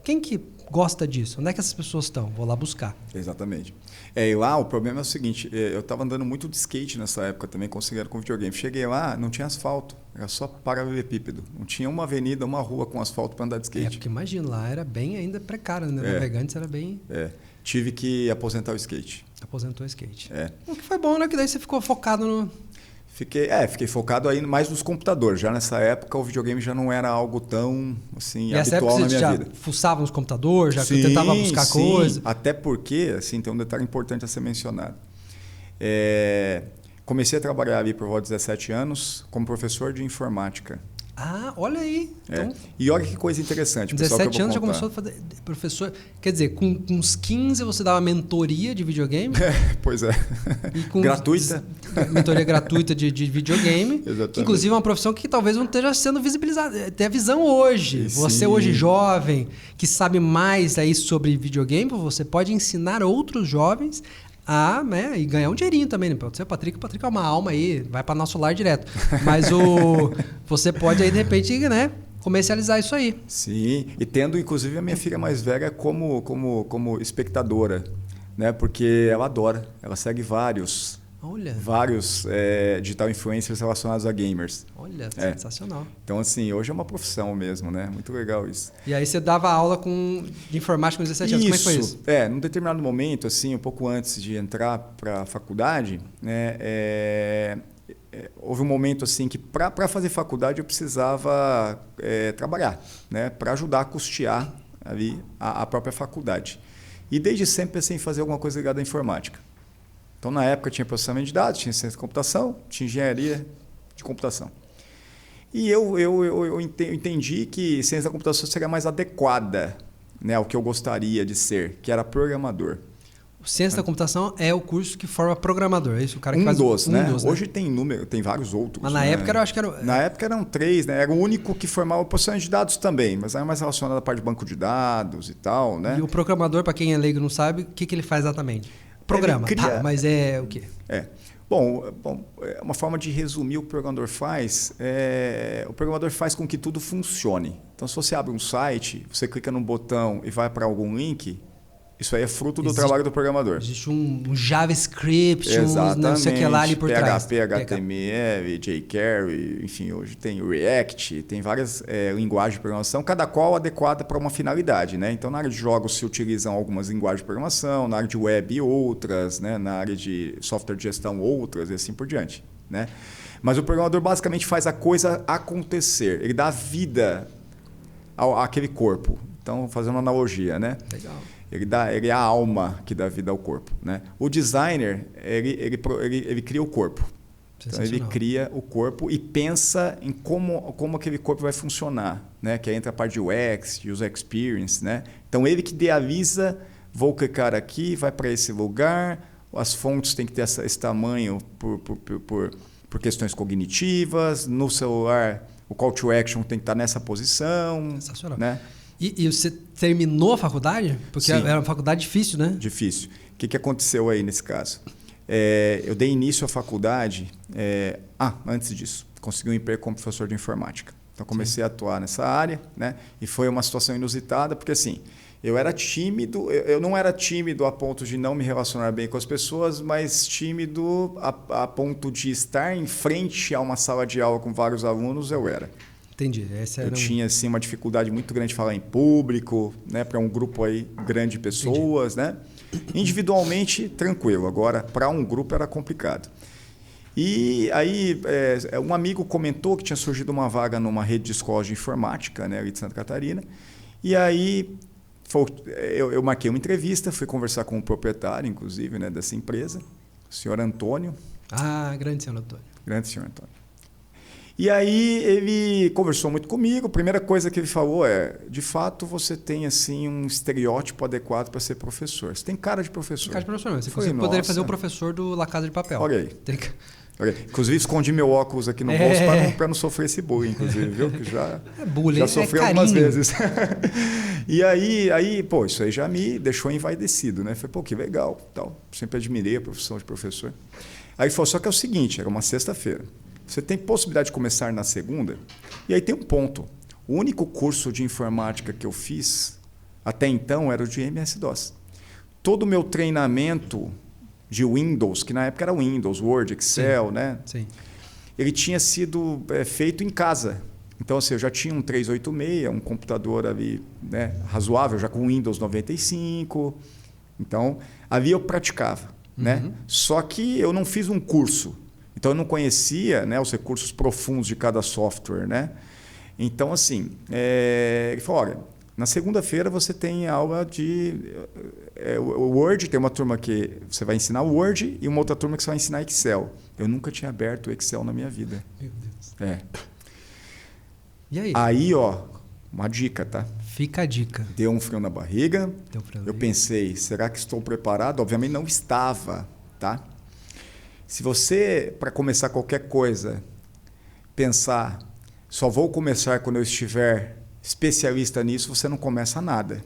Quem que gosta disso? Onde é que essas pessoas estão? Vou lá buscar. Exatamente. E lá o problema é o seguinte, eu estava andando muito de skate nessa época também, considerado com videogame. Cheguei lá, não tinha asfalto, era só paralelepípedo. Não tinha uma avenida, uma rua com asfalto para andar de skate. Porque imagina, lá era bem ainda precário, né? Navegantes era bem... Tive que aposentar o skate. Aposentou o skate. O que foi bom, né? Que daí você ficou focado no... Fiquei focado aí mais nos computadores. Já nessa época o videogame já não era algo tão assim, habitual na minha já vida. Fuçava nos computadores, já tentava buscar coisas. Até porque, assim, tem um detalhe importante a ser mencionado. Comecei a trabalhar ali por volta de 17 anos como professor de informática. Ah, olha aí. Então, e olha que coisa interessante. 17 anos já começou a fazer professor. Quer dizer, com uns 15 você dava mentoria de videogame. Pois é. Gratuita. Mentoria gratuita de videogame. Exatamente. Que, inclusive, é uma profissão que talvez não esteja sendo visibilizada. Tem a visão hoje. Você hoje jovem, que sabe mais aí sobre videogame, você pode ensinar outros jovens né, e ganhar um dinheirinho também, né? Pode ser o Patrick é uma alma aí, vai para nosso lar direto. Mas você pode aí, de repente, né, comercializar isso aí. Sim, e tendo inclusive a minha filha mais velha como espectadora, né? Porque ela adora, ela segue vários digital influencers relacionados a gamers. Olha, sensacional. Então, assim, hoje é uma profissão mesmo, né? Muito legal isso. E aí você dava aula de informática com 17 anos, como é que foi isso? Num determinado momento, assim, um pouco antes de entrar para a faculdade, né? Houve um momento assim que para fazer faculdade eu precisava trabalhar, né? Para ajudar a custear ali a própria faculdade. E desde sempre pensei em fazer alguma coisa ligada à informática. Então, na época, tinha processamento de dados, tinha ciência de computação, tinha engenharia de computação. E eu entendi que ciência da computação seria mais adequada, né, ao que eu gostaria de ser, que era programador. Ciência da computação é o curso que forma programador, é isso? O cara que faz né? Hoje tem vários outros. Mas na época eu acho que era... Na época eram 3, né? Era o único que formava processamento de dados também, mas era mais relacionado à parte de banco de dados e tal, né? E o programador, para quem é leigo e não sabe, o que ele faz exatamente? Programa, mas é o quê? Bom, uma forma de resumir o que o programador faz o programador faz com que tudo funcione. Então, se você abre um site, você clica num botão e vai para algum link, isso aí é fruto do trabalho do programador. Existe um JavaScript, não sei o que lá ali por trás. PHP, HTML, jQuery, enfim, hoje tem React, tem várias linguagens de programação, cada qual adequada para uma finalidade, né? Então, na área de jogos se utilizam algumas linguagens de programação, na área de web outras, né? Na área de software de gestão outras e assim por diante, né? Mas o programador basicamente faz a coisa acontecer, ele dá vida àquele corpo. Então, fazendo uma analogia, né? Legal. Ele é a alma que dá vida ao corpo, né? O designer, ele cria o corpo. Então, ele cria o corpo e pensa em como aquele corpo vai funcionar, né? Que aí entra a parte de UX, de User Experience, né? Então, ele que idealiza, vou clicar aqui, vai para esse lugar, as fontes têm que ter esse tamanho por questões cognitivas, no celular o call to action tem que estar nessa posição. Sensacional. Né? E você terminou a faculdade? Porque Sim. era uma faculdade difícil, né? Difícil. O que aconteceu aí nesse caso? Eu dei início à faculdade... antes disso, consegui um emprego como professor de informática. Então, comecei a atuar nessa área, né? E foi uma situação inusitada, porque assim, Eu era tímido, eu não era tímido a ponto de não me relacionar bem com as pessoas, mas tímido a ponto de estar em frente a uma sala de aula com vários alunos, eu era. Entendi. Eu tinha assim, uma dificuldade muito grande de falar em público, né, para um grupo aí grande de pessoas. Né? Individualmente, tranquilo. Agora, para um grupo era complicado. E aí, um amigo comentou que tinha surgido uma vaga numa rede de escolas de informática, né, ali de Santa Catarina. E aí, eu marquei uma entrevista, fui conversar com o proprietário, inclusive, né, dessa empresa, o senhor Antônio. Ah, grande senhor Antônio. Grande senhor Antônio. E aí ele conversou muito comigo. A primeira coisa que ele falou de fato, você tem assim um estereótipo adequado para ser professor. Você tem cara de professor. Tem cara de professor mesmo. Você poderia fazer o professor do La Casa de Papel. Olha aí. Inclusive, escondi meu óculos aqui no bolso para não sofrer esse bullying, inclusive, viu? Que já sofri algumas vezes. E aí, pô, isso aí já me deixou envaidecido, né? Falei, pô, que legal, tal. Sempre admirei a profissão de professor. Aí falou, só que é o seguinte, era uma sexta-feira. Você tem possibilidade de começar na segunda? E aí tem um ponto. O único curso de informática que eu fiz até então era o de MS-DOS. Todo o meu treinamento de Windows, que na época era Windows, Word, Excel, sim, né? Sim. Ele tinha sido feito em casa. Então, assim, eu já tinha um 386, um computador ali, né, razoável, já com Windows 95. Então, ali eu praticava. Né? Só que eu não fiz um curso. Então, eu não conhecia, né, os recursos profundos de cada software. Né? Então, assim, ele falou, olha, na segunda-feira você tem aula de o Word, tem uma turma que você vai ensinar o Word e uma outra turma que você vai ensinar Excel. Eu nunca tinha aberto o Excel na minha vida. Meu Deus. E aí? Aí, ó, uma dica, tá? Fica a dica. Deu um frio na barriga. Eu pensei, será que estou preparado? Obviamente não estava, tá? Se você, para começar qualquer coisa, pensar, só vou começar quando eu estiver especialista nisso, você não começa nada.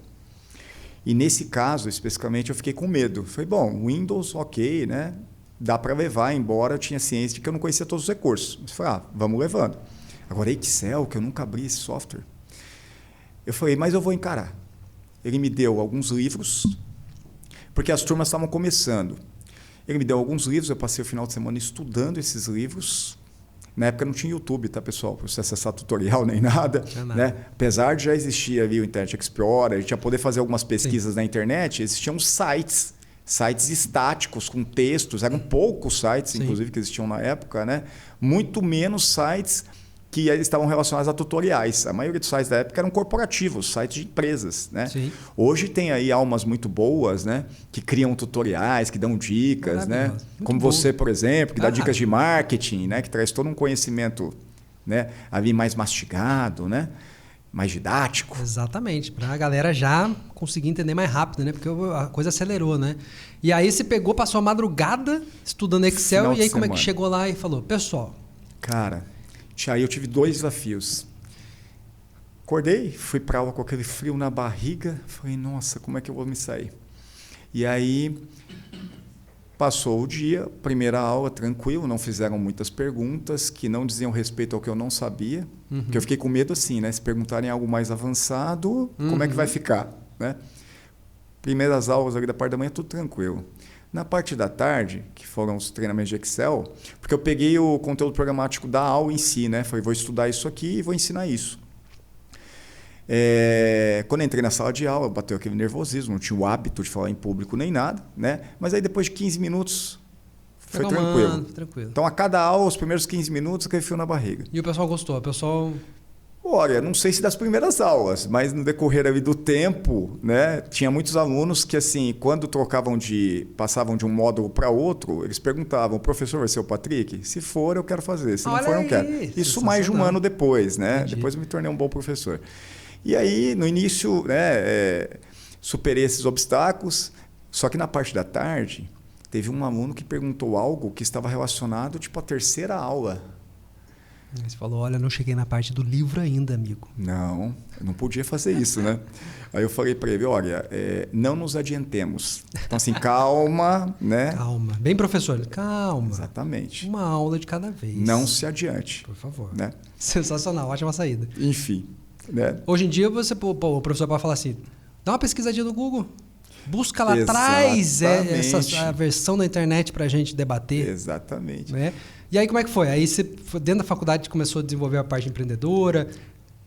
E nesse caso, especificamente, eu fiquei com medo. Falei, bom, Windows, ok, né? Dá para levar, embora eu tinha ciência de que eu não conhecia todos os recursos. Mas falei, vamos levando. Agora, Excel, que eu nunca abri esse software. Eu falei, mas eu vou encarar. Ele me deu alguns livros, porque as turmas estavam começando. Ele me deu alguns livros, eu passei o final de semana estudando esses livros. Na época não tinha YouTube, tá, pessoal? Para você acessar tutorial nem nada. Né? Apesar de já existir ali o Internet Explorer, a gente ia poder fazer algumas pesquisas na internet, existiam sites estáticos com textos, eram poucos sites, inclusive, que existiam na época, né? Muito menos sites que estavam relacionados a tutoriais. A maioria dos sites da época eram corporativos, sites de empresas. Né? Hoje tem aí almas muito boas, né? Que criam tutoriais, que dão dicas. Né? Como você, por exemplo, que dá dicas de marketing, né? Que traz todo um conhecimento, né? Ali mais mastigado, né? Mais didático. Exatamente, para a galera já conseguir entender mais rápido, né? Porque a coisa acelerou, né? E aí você pegou, passou a madrugada estudando Excel e aí como é que chegou lá e falou, pessoal... Cara... Aí eu tive 2 desafios. Acordei, fui para aula com aquele frio na barriga. Falei, nossa, como é que eu vou me sair? E aí, passou o dia, primeira aula, tranquilo, não fizeram muitas perguntas que não diziam respeito ao que eu não sabia. Porque eu fiquei com medo assim, né? Se perguntarem algo mais avançado, como é que vai ficar? Né? Primeiras aulas ali da parte da manhã, tudo tranquilo. Na parte da tarde, que foram os treinamentos de Excel, porque eu peguei o conteúdo programático da aula em si, né? Falei, vou estudar isso aqui e vou ensinar isso. Quando eu entrei na sala de aula, bateu aquele nervosismo, não tinha o hábito de falar em público nem nada, né? Mas aí depois de 15 minutos, foi tranquilo. Então, a cada aula, os primeiros 15 minutos, aquele frio na barriga. E o pessoal gostou? O pessoal... Olha, não sei se das primeiras aulas, mas no decorrer ali do tempo, né, tinha muitos alunos que, assim, quando passavam de um módulo para outro, eles perguntavam, professor, vai ser o Patrick? Se for, eu quero fazer. Se não for, eu não quero. Isso mais de um ano depois, né? Entendi. Depois eu me tornei um bom professor. E aí, no início, né, superei esses obstáculos, só que na parte da tarde, teve um aluno que perguntou algo que estava relacionado, tipo, à terceira aula. Você falou, olha, não cheguei na parte do livro ainda, amigo. Não, eu não podia fazer isso, né? Aí eu falei para ele, olha, não nos adiantemos. Então, assim, calma, né? Calma. Bem, professor, calma. Exatamente. Uma aula de cada vez. Não se adiante. Por favor. Né? Sensacional, ótima saída. Enfim. Né? Hoje em dia, o professor pode falar assim, Dá uma pesquisadinha no Google. Busca lá Exatamente. atrás a versão da internet pra gente debater. Exatamente. Né? E aí, como é que foi? Aí você, dentro da faculdade, começou a desenvolver a parte empreendedora.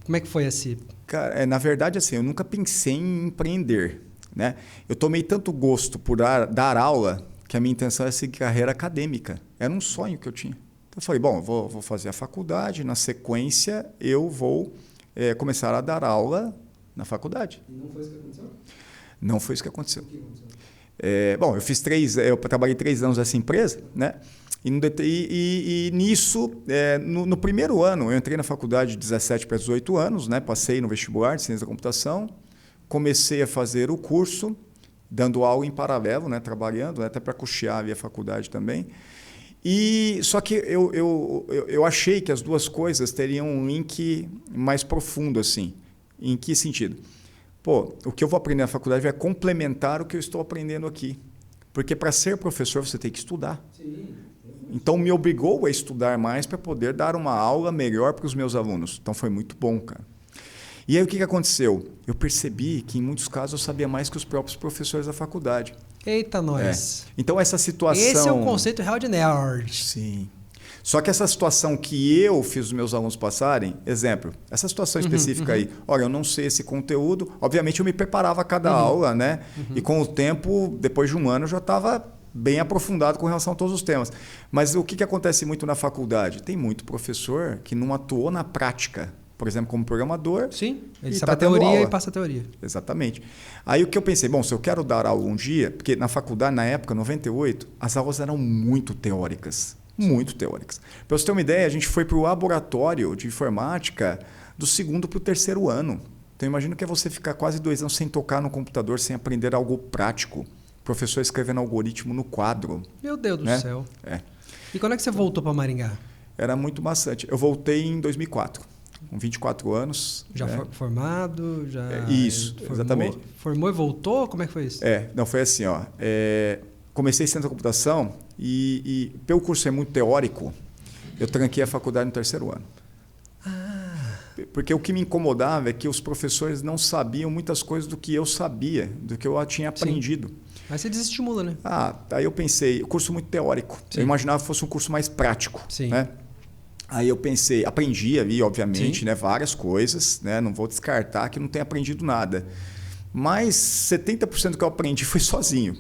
Como é que foi esse... Cara, na verdade, assim, eu nunca pensei em empreender, né? Eu tomei tanto gosto por dar aula que a minha intenção era seguir carreira acadêmica. Era um sonho que eu tinha. Então, eu falei, bom, eu vou fazer a faculdade, na sequência eu vou começar a dar aula na faculdade. E não foi isso que aconteceu? Não foi isso que aconteceu. O que aconteceu? Bom, eu trabalhei 3 anos nessa empresa, né? E nisso, no primeiro ano, eu entrei na faculdade de 17 para 18 anos, né? Passei no vestibular de Ciência da Computação, comecei a fazer o curso, dando aula em paralelo, né? Trabalhando, né? Até para custear a minha faculdade também. Só que eu achei que as duas coisas teriam um link mais profundo, assim. Em que sentido? Pô, o que eu vou aprender na faculdade vai complementar o que eu estou aprendendo aqui. Porque para ser professor você tem que estudar. Sim. Então me obrigou a estudar mais para poder dar uma aula melhor para os meus alunos. Então foi muito bom, cara. E aí o que aconteceu? Eu percebi que em muitos casos eu sabia mais que os próprios professores da faculdade. Eita, nós. Então essa situação... Esse é o conceito real de nerd. Sim. Só que essa situação que eu fiz os meus alunos passarem, exemplo, essa situação específica aí, olha, eu não sei esse conteúdo, obviamente eu me preparava a cada aula, né? E com o tempo, depois de um ano, eu já estava bem aprofundado com relação a todos os temas. Mas o que acontece muito na faculdade? Tem muito professor que não atuou na prática, por exemplo, como programador. Sim, ele e sabe a teoria e passa a teoria. Exatamente. Aí o que eu pensei, bom, se eu quero dar aula um dia, porque na faculdade, na época, 98, as aulas eram muito teóricas. Muito teóricas. Para você ter uma ideia, a gente foi para o laboratório de informática do 2º para o 3º ano. Então, imagina que é você ficar quase 2 anos sem tocar no computador, sem aprender algo prático. O professor escrevendo algoritmo no quadro. Meu Deus do né? céu. É. E quando é que você voltou para Maringá? Era muito maçante. Eu voltei em 2004, com 24 anos. Já formado? Já isso, exatamente. Formou e voltou? Como é que foi isso? Não, foi assim, ó. Comecei ciência da computação e pelo curso ser muito teórico, eu tranquei a faculdade no 3º ano. Porque o que me incomodava é que os professores não sabiam muitas coisas do que eu sabia, do que eu tinha aprendido. Mas você desestimula, né? Aí eu pensei, o curso muito teórico. Sim. Eu imaginava que fosse um curso mais prático. Sim. Né? Aí eu pensei, aprendi ali, obviamente, né, várias coisas, né? Não vou descartar que não tenha aprendido nada. Mas 70% do que eu aprendi foi sozinho.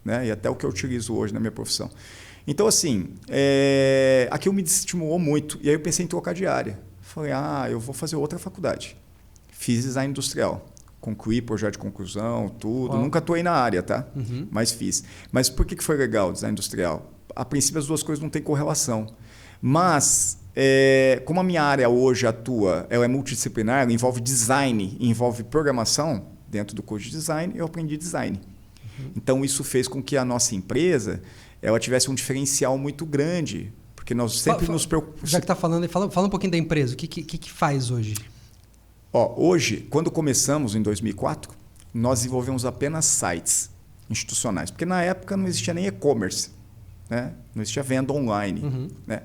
Né? E até o que eu utilizo hoje na minha profissão. Então, assim, aquilo me desestimulou muito. E aí eu pensei em trocar de área. Falei, eu vou fazer outra faculdade. Fiz design industrial. Concluí projeto de conclusão, tudo. Nunca atuei na área, tá? Mas fiz. Mas por que foi legal o design industrial? A princípio, as duas coisas não têm correlação. Mas, como a minha área hoje atua, ela é multidisciplinar, ela envolve design, envolve programação, dentro do curso de design, eu aprendi design. Então, isso fez com que a nossa empresa ela tivesse um diferencial muito grande, porque nós sempre nos preocupamos... Já que está falando, fala um pouquinho da empresa. O que faz hoje? Hoje, quando começamos em 2004, nós desenvolvemos apenas sites institucionais, porque na época não existia nem e-commerce, né? Não existia venda online. Né?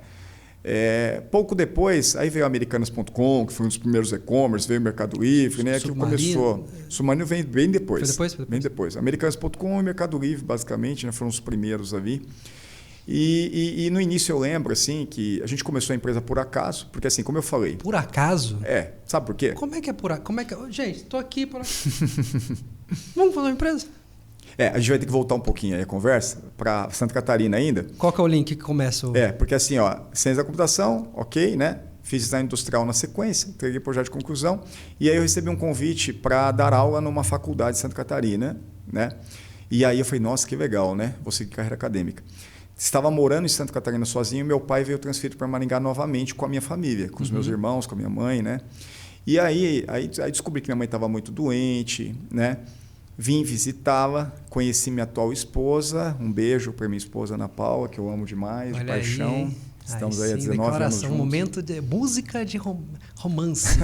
Pouco depois, aí veio Americanas.com, que foi um dos primeiros e-commerce, veio o Mercado Livre, né? Que começou. Submarino vem bem depois. Foi depois? Bem depois. Americanas.com e Mercado Livre, basicamente, né? Foram os primeiros a vir. E no início eu lembro assim, que a gente começou a empresa por acaso, porque assim, como eu falei... Por acaso? Sabe por quê? Como é que é por acaso? Gente, estou aqui por acaso. Vamos fazer uma empresa? A gente vai ter que voltar um pouquinho aí a conversa para Santa Catarina ainda. Qual que é o link que começa? Porque assim, ciência da computação, ok, né? Fiz design industrial na sequência, entreguei projeto de conclusão, e aí eu recebi um convite para dar aula numa faculdade de Santa Catarina, né? E aí eu falei, nossa, que legal, né? Vou seguir carreira acadêmica. Estava morando em Santa Catarina sozinho, meu pai veio transferido para Maringá novamente com a minha família, com os meus irmãos, com a minha mãe, né? E aí descobri que minha mãe estava muito doente, né? Vim visitá-la, conheci minha atual esposa, um beijo para minha esposa Ana Paula, que eu amo demais, de paixão. Estamos aí há 19 anos juntos. Um momento de música de romance.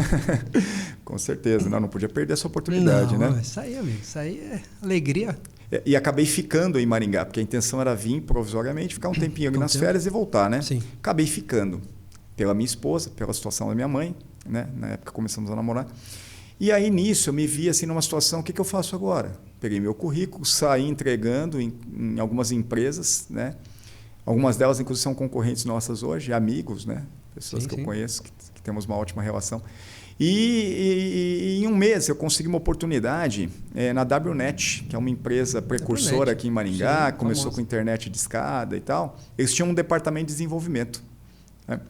Com certeza, não podia perder essa oportunidade, né? Isso aí, amigo, isso aí é alegria. E acabei ficando em Maringá, porque a intenção era vir provisoriamente, ficar um tempinho ali nas férias e voltar, né? Sim. Acabei ficando pela minha esposa, pela situação da minha mãe, né? Na época começamos a namorar. E aí, nisso, eu me vi assim, numa situação, o que eu faço agora? Peguei meu currículo, saí entregando em algumas empresas, né? Algumas delas, inclusive, são concorrentes nossas hoje, amigos, né? Pessoas que eu conheço, que temos uma ótima relação. E em um mês eu consegui uma oportunidade na WNet, que é uma empresa precursora aqui em Maringá, que começou com internet de escada e tal. Eles tinham um departamento de desenvolvimento, né?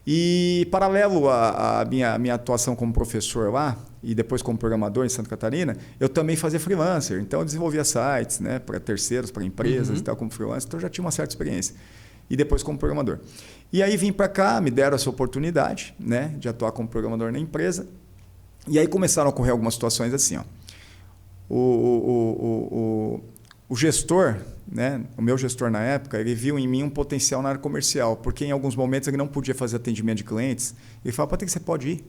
E paralelo à minha atuação como professor lá e depois como programador em Santa Catarina, eu também fazia freelancer. Então eu desenvolvia sites, né, para terceiros, para empresas e tal, como freelancer. Então eu já tinha uma certa experiência. E depois como programador. E aí vim para cá, me deram essa oportunidade, né, de atuar como programador na empresa. E aí começaram a ocorrer algumas situações assim, ó. O gestor, né, o meu gestor na época, ele viu em mim um potencial na área comercial, porque em alguns momentos ele não podia fazer atendimento de clientes. Ele falava, Patrick, você pode ir?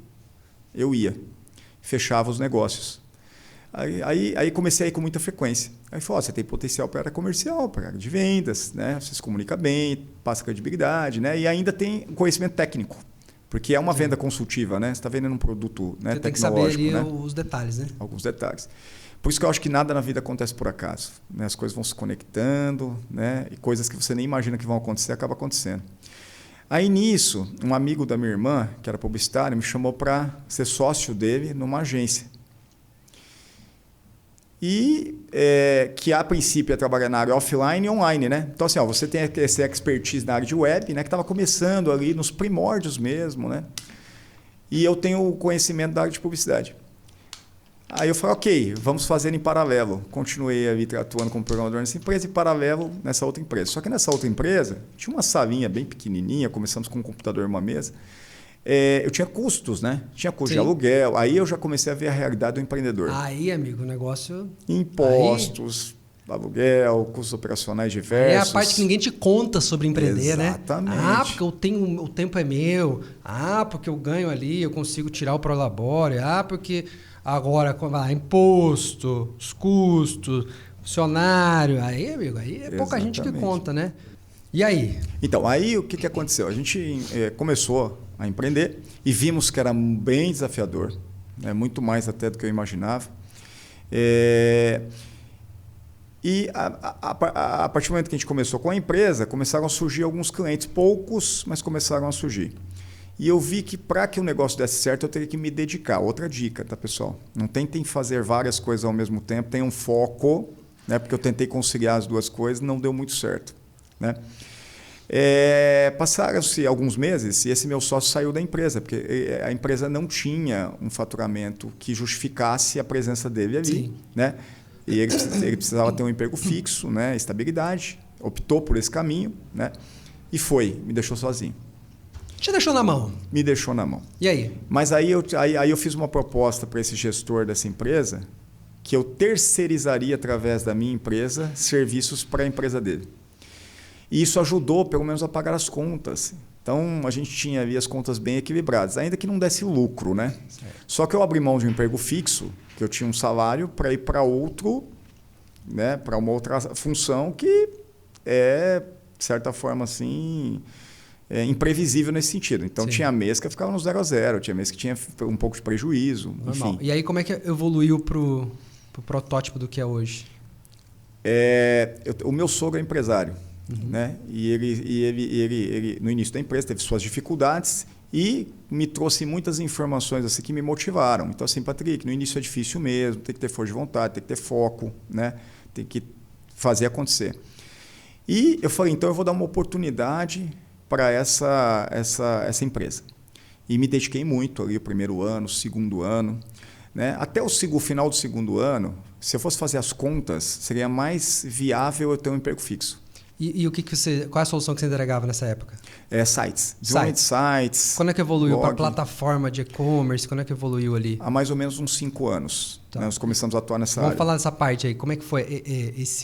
Eu ia. Fechava os negócios. Aí comecei a ir com muita frequência. Aí falou, você tem potencial para a área comercial, para a área de vendas, né? Você se comunica bem, passa credibilidade, né? E ainda tem conhecimento técnico, porque é uma venda consultiva, né? Você está vendendo um produto, né, tecnológico. Tem que saber ali, né, os detalhes, né? Alguns detalhes. Por isso que eu acho que nada na vida acontece por acaso, né? As coisas vão se conectando, né? E coisas que você nem imagina que vão acontecer, acabam acontecendo. Aí nisso, um amigo da minha irmã, que era publicitário, me chamou para ser sócio dele numa agência. E que a princípio ia trabalhar na área offline e online, né? Então assim, ó, você tem essa expertise na área de web, né? Que estava começando ali nos primórdios mesmo, né? E eu tenho o conhecimento da área de publicidade. Aí eu falei, ok, vamos fazer em paralelo. Continuei ali atuando como programador nessa empresa e paralelo nessa outra empresa. Só que nessa outra empresa, tinha uma salinha bem pequenininha, começamos com um computador e uma mesa. Eu tinha custos, né? Tinha custo de aluguel. Aí eu já comecei a ver a realidade do empreendedor. Aí, amigo, o negócio... Impostos, aluguel, custos operacionais diversos. Aí é a parte que ninguém te conta sobre empreender, Exatamente. né? Ah, porque o tempo é meu. Ah, porque eu ganho ali, eu consigo tirar o Prolabore. Ah, porque... Agora, imposto, os custos, funcionário. Aí, amigo, aí é pouca gente que conta, né? E aí? Então, aí o que aconteceu? A gente começou a empreender e vimos que era bem desafiador, né? Muito mais até do que eu imaginava. E a partir do momento que a gente começou com a empresa, começaram a surgir alguns clientes, poucos, mas começaram a surgir. E eu vi que para que o negócio desse certo, eu teria que me dedicar. Outra dica, tá, pessoal? Não tentem fazer várias coisas ao mesmo tempo, tenham foco, né? Porque eu tentei conciliar as duas coisas, não deu muito certo, né? Passaram-se alguns meses e esse meu sócio saiu da empresa, porque a empresa não tinha um faturamento que justificasse a presença dele ali, né? E ele precisava ter um emprego fixo, né? Estabilidade, optou por esse caminho, né? E me deixou sozinho. Te deixou na mão? Me deixou na mão. E aí? Mas aí eu fiz uma proposta para esse gestor dessa empresa que eu terceirizaria através da minha empresa serviços para a empresa dele. E isso ajudou, pelo menos, a pagar as contas. Então, a gente tinha ali as contas bem equilibradas, ainda que não desse lucro, né? Só que eu abri mão de um emprego fixo, que eu tinha um salário, para ir para outro, né? Para uma outra função que é, de certa forma, assim... imprevisível nesse sentido. Então, tinha mês que eu ficava no 0 a 0, tinha mês que tinha um pouco de prejuízo, normal. Enfim. E aí, como é que evoluiu para o protótipo do que é hoje? O meu sogro é empresário, né? E ele, no início da empresa, teve suas dificuldades e me trouxe muitas informações assim, que me motivaram. Então, assim, Patrick, no início é difícil mesmo, tem que ter força de vontade, tem que ter foco, né? Tem que fazer acontecer. E eu falei, então eu vou dar uma oportunidade para essa empresa. E me dediquei muito ali o primeiro ano, o segundo ano, né? Até o final do segundo ano, se eu fosse fazer as contas, seria mais viável eu ter um emprego fixo. E qual é a solução que você entregava nessa época? Sites. Desenvolvimento de sites. Quando é que evoluiu para a plataforma de e-commerce? Quando é que evoluiu ali? Há mais ou menos uns 5 anos. Tá. Nós começamos a atuar nessa área. Vamos falar dessa parte aí. Como é que foi?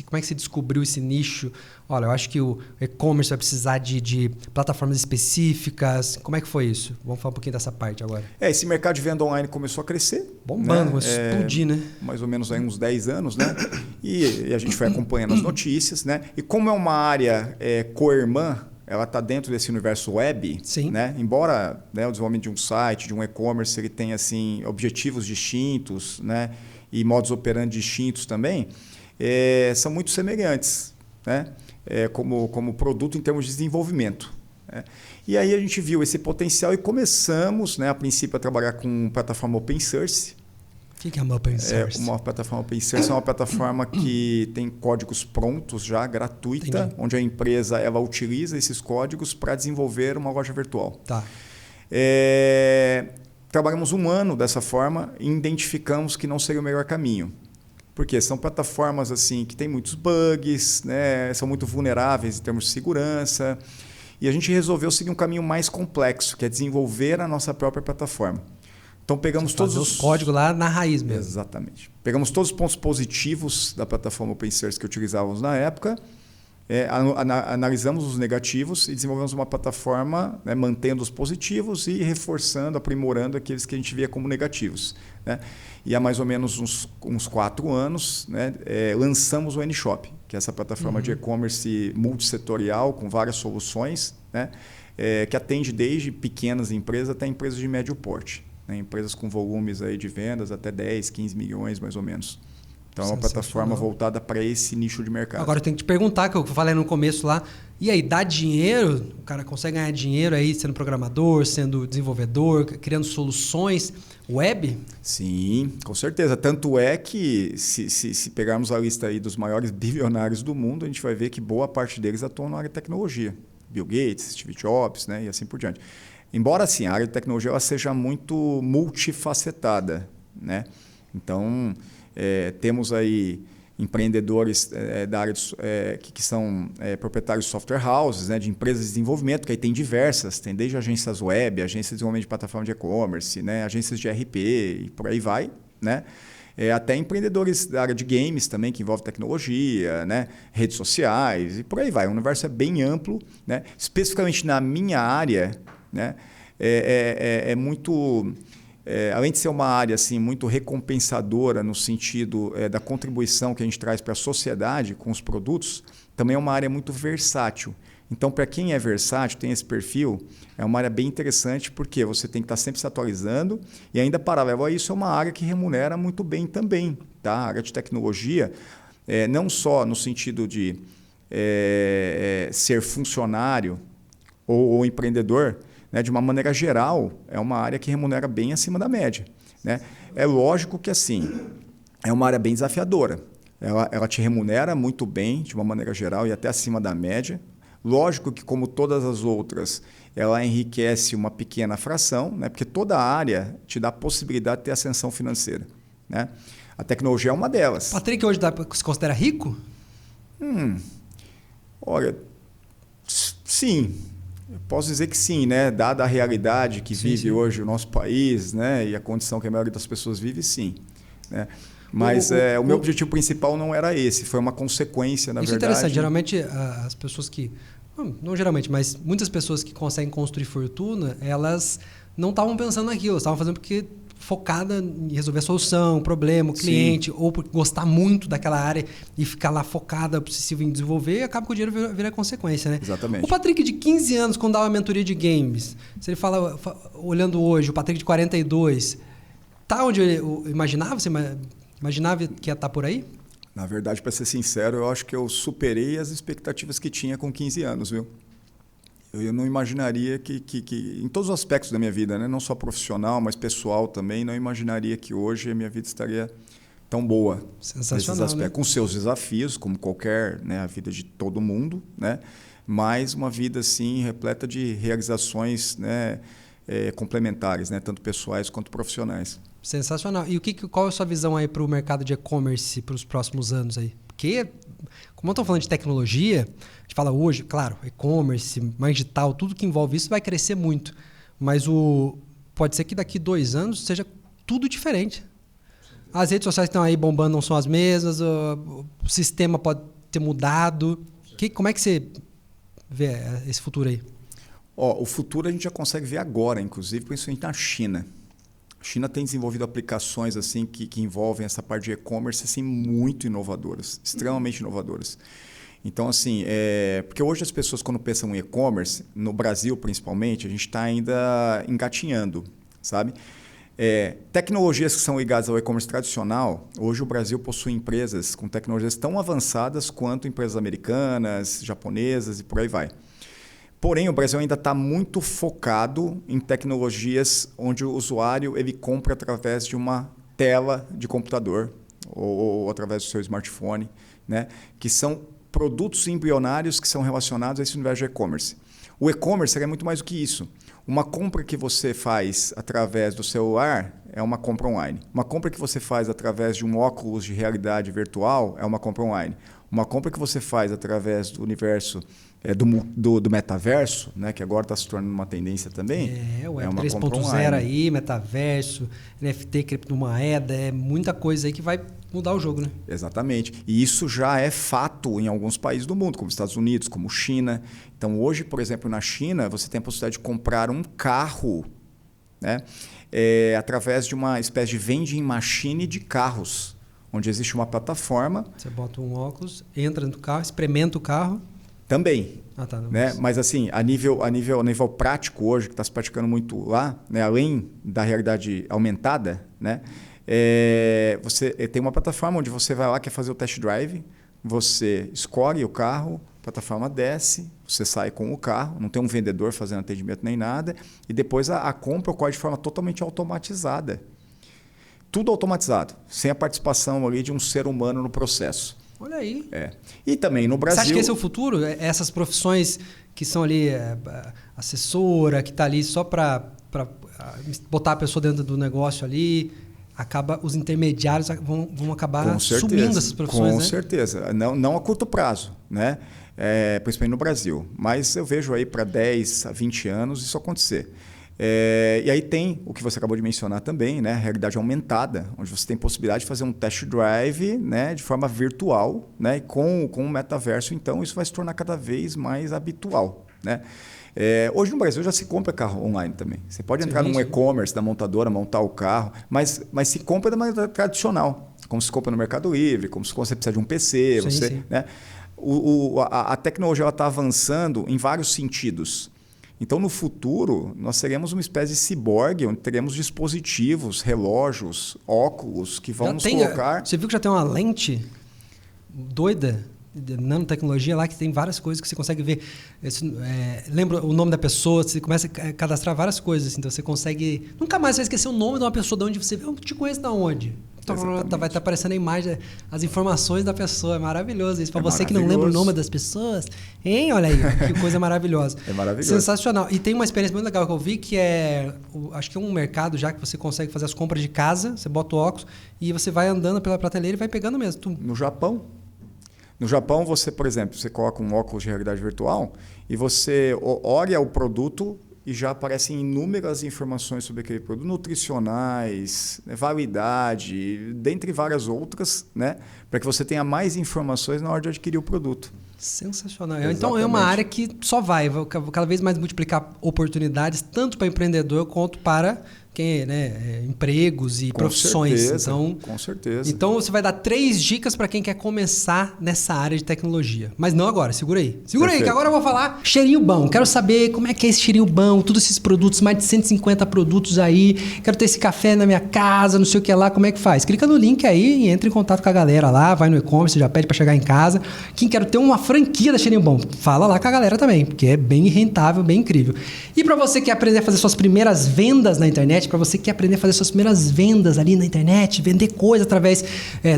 Como é que você descobriu esse nicho? Olha, eu acho que o e-commerce vai precisar de plataformas específicas. Como é que foi isso? Vamos falar um pouquinho dessa parte agora. Esse mercado de venda online começou a crescer. Bombando, começou a explodir, né? Mais ou menos aí uns 10 anos, né? E a gente foi acompanhando as notícias, né? E como é uma área co-irmã, ela está dentro desse universo web, Sim. né? Embora, né, o desenvolvimento de um site, de um e-commerce, ele tenha assim, objetivos distintos, né, e modos operandi distintos também, são muito semelhantes, né, como produto em termos de desenvolvimento. Né? E aí a gente viu esse potencial e começamos, né, a princípio, a trabalhar com plataforma open source. O que é uma open source? Uma plataforma open source é uma plataforma que tem códigos prontos já, gratuita, Entendi. onde a empresa ela utiliza esses códigos para desenvolver uma loja virtual. Tá. Trabalhamos 1 ano dessa forma e identificamos que não seria o melhor caminho. Porque são plataformas assim, que têm muitos bugs, né, são muito vulneráveis em termos de segurança. E a gente resolveu seguir um caminho mais complexo, que é desenvolver a nossa própria plataforma. Então pegamos todos os códigos lá na raiz mesmo. Exatamente. Pegamos todos os pontos positivos da plataforma open source que utilizávamos na época, analisamos os negativos e desenvolvemos uma plataforma, né, mantendo os positivos e reforçando, aprimorando aqueles que a gente via como negativos. Né? E há mais ou menos uns 4 anos, né, lançamos o N-Shop, que é essa plataforma de e-commerce multissetorial com várias soluções, né, que atende desde pequenas empresas até empresas de médio porte. Né, empresas com volumes aí de vendas até 10, 15 milhões mais ou menos. Então é uma plataforma voltada para esse nicho de mercado. Agora eu tenho que te perguntar, que eu falei no começo lá, e aí, dá dinheiro? O cara consegue ganhar dinheiro aí sendo programador, sendo desenvolvedor, criando soluções web? Sim, com certeza. Tanto é que se pegarmos a lista aí dos maiores bilionários do mundo, a gente vai ver que boa parte deles atuam na área de tecnologia. Bill Gates, Steve Jobs, né, e assim por diante. Embora assim, a área de tecnologia ela seja muito multifacetada, né? Então, temos aí empreendedores da área que são proprietários de software houses, né, de empresas de desenvolvimento, que aí tem diversas, tem desde agências web, agências de desenvolvimento de plataforma de e-commerce, né, agências de RP e por aí vai, né? Até empreendedores da área de games também, que envolve tecnologia, né, redes sociais e por aí vai. O universo é bem amplo, né? Especificamente na minha área, né, muito... além de ser uma área assim, muito recompensadora no sentido da contribuição que a gente traz para a sociedade com os produtos, também é uma área muito versátil. Então, para quem é versátil, tem esse perfil, é uma área bem interessante porque você tem que estar sempre se atualizando e ainda paralelo a isso é uma área que remunera muito bem também. Tá? A área de tecnologia, não só no sentido de ser funcionário ou empreendedor, né, de uma maneira geral, é uma área que remunera bem acima da média. Né? É lógico que assim, é uma área bem desafiadora. Ela te remunera muito bem, de uma maneira geral, e até acima da média. Lógico que, como todas as outras, ela enriquece uma pequena fração, né, porque toda área te dá a possibilidade de ter ascensão financeira. Né? A tecnologia é uma delas. Patrick hoje se considera rico? Olha, sim. Eu posso dizer que sim, né? Dada a realidade que vive hoje o nosso país, né? E a condição que a maioria das pessoas vive, sim. Né? Mas o meu objetivo principal não era esse, foi uma consequência, na verdade. Isso é interessante. Geralmente, as pessoas que... Não geralmente, mas muitas pessoas que conseguem construir fortuna, elas não estavam pensando naquilo, elas estavam fazendo porque focada em resolver a solução, o problema, o cliente, ou por gostar muito daquela área e ficar lá focada, obsessiva em desenvolver, e acaba que o dinheiro vira consequência, né? Exatamente. O Patrick de 15 anos, quando dava mentoria de games, se ele fala, olhando hoje, o Patrick de 42, tá onde eu imaginava? Você imaginava que ia estar por aí? Na verdade, para ser sincero, eu acho que eu superei as expectativas que tinha com 15 anos, viu? Eu não imaginaria que em todos os aspectos da minha vida, né? Não só profissional, mas pessoal também, não imaginaria que hoje a minha vida estaria tão boa. Sensacional, né? Com seus desafios, como qualquer, né, a vida de todo mundo, né? Mas uma vida assim repleta de realizações, né, complementares, né, tanto pessoais quanto profissionais. Sensacional. E qual é a sua visão aí para o mercado de e-commerce para os próximos anos aí? Porque, como eu estou falando de tecnologia, a gente fala hoje, claro, e-commerce, mais digital, tudo que envolve isso vai crescer muito. Mas pode ser que daqui 2 anos seja tudo diferente. As redes sociais que estão aí bombando não são as mesmas, o sistema pode ter mudado. Como é que você vê esse futuro aí? O futuro a gente já consegue ver agora, inclusive, principalmente na China. A China tem desenvolvido aplicações assim que envolvem essa parte de e-commerce assim, muito inovadoras, extremamente inovadoras. Então, assim, porque hoje as pessoas, quando pensam em e-commerce, no Brasil principalmente, a gente está ainda engatinhando, sabe? Tecnologias que são ligadas ao e-commerce tradicional, hoje o Brasil possui empresas com tecnologias tão avançadas quanto empresas americanas, japonesas e por aí vai. Porém, o Brasil ainda está muito focado em tecnologias onde o usuário ele compra através de uma tela de computador ou através do seu smartphone, né? Que são produtos embrionários que são relacionados a esse universo de e-commerce. O e-commerce é muito mais do que isso. Uma compra que você faz através do celular é uma compra online. Uma compra que você faz através de um óculos de realidade virtual é uma compra online. Uma compra que você faz através do universo do metaverso, né, que agora está se tornando uma tendência também. O Web 3.0 aí, metaverso, NFT, criptomoeda, muita coisa aí que vai mudar o jogo, né? Exatamente. E isso já é fato em alguns países do mundo, como Estados Unidos, como China. Então, hoje, por exemplo, na China, você tem a possibilidade de comprar um carro, né, através de uma espécie de vending machine de carros, onde existe uma plataforma. Você bota um óculos, entra no carro, experimenta o carro. Também. Né? Mas assim, a nível prático hoje, que está se praticando muito lá, né? Além da realidade aumentada, né? Você tem uma plataforma onde você vai lá, quer fazer o test drive, você escolhe o carro, a plataforma desce, você sai com o carro, não tem um vendedor fazendo atendimento nem nada, e depois a compra ocorre de forma totalmente automatizada. Tudo automatizado, sem a participação ali de um ser humano no processo. Olha aí. E também no Brasil... Você acha que esse é o futuro? Essas profissões que são ali, assessora, que está ali só para botar a pessoa dentro do negócio ali, os intermediários vão acabar sumindo essas profissões, Com certeza. Não a curto prazo, né? Principalmente no Brasil. Mas eu vejo aí para 10 a 20 anos isso acontecer. E aí tem o que você acabou de mencionar também, né? A realidade aumentada, onde você tem possibilidade de fazer um test drive, né? De forma virtual, né? E com o metaverso, então, isso vai se tornar cada vez mais habitual, né? Hoje no Brasil já se compra carro online também. Você pode entrar num e-commerce da montadora, montar o carro, mas se compra da maneira tradicional, como se compra no Mercado Livre, como se você precisa de um PC. Né? A tecnologia está avançando em vários sentidos. Então, no futuro, nós seremos uma espécie de ciborgue, onde teremos dispositivos, relógios, óculos que vão nos colocar... Você viu que já tem uma lente doida de nanotecnologia lá, que tem várias coisas que você consegue ver. Lembra o nome da pessoa, você começa a cadastrar várias coisas. Então, você consegue... Nunca mais vai esquecer o nome de uma pessoa, de onde você vê. Eu te conheço de onde? Vai estar aparecendo a imagem, as informações da pessoa. É maravilhoso isso. Para você que não lembra o nome das pessoas, hein? Olha aí, que coisa maravilhosa. É maravilhoso. Sensacional. E tem uma experiência muito legal que eu vi, que acho que é um mercado já que você consegue fazer as compras de casa, você bota o óculos e você vai andando pela prateleira e vai pegando mesmo. No Japão, você, por exemplo, você coloca um óculos de realidade virtual e você olha o produto e já aparecem inúmeras informações sobre aquele produto, nutricionais, validade, dentre várias outras, né? Para que você tenha mais informações na hora de adquirir o produto. Sensacional. Exatamente. Então é uma área que só vai cada vez mais multiplicar oportunidades, tanto para empreendedor quanto para quem, né, empregos e profissões. Com certeza. Então você vai dar 3 dicas para quem quer começar nessa área de tecnologia. Mas não agora, segura aí. Segura aí, que agora eu vou falar cheirinho bom. Quero saber como é que é esse cheirinho bom, todos esses produtos, mais de 150 produtos aí. Quero ter esse café na minha casa, não sei o que lá, como é que faz? Clica no link aí e entra em contato com a galera lá, vai no e-commerce, já pede para chegar em casa. Quem quer ter uma franquia da cheirinho bom, fala lá com a galera também, porque é bem rentável, bem incrível. E para você que quer aprender a fazer suas primeiras vendas na internet, para você que quer aprender a fazer suas primeiras vendas ali na internet, vender coisa através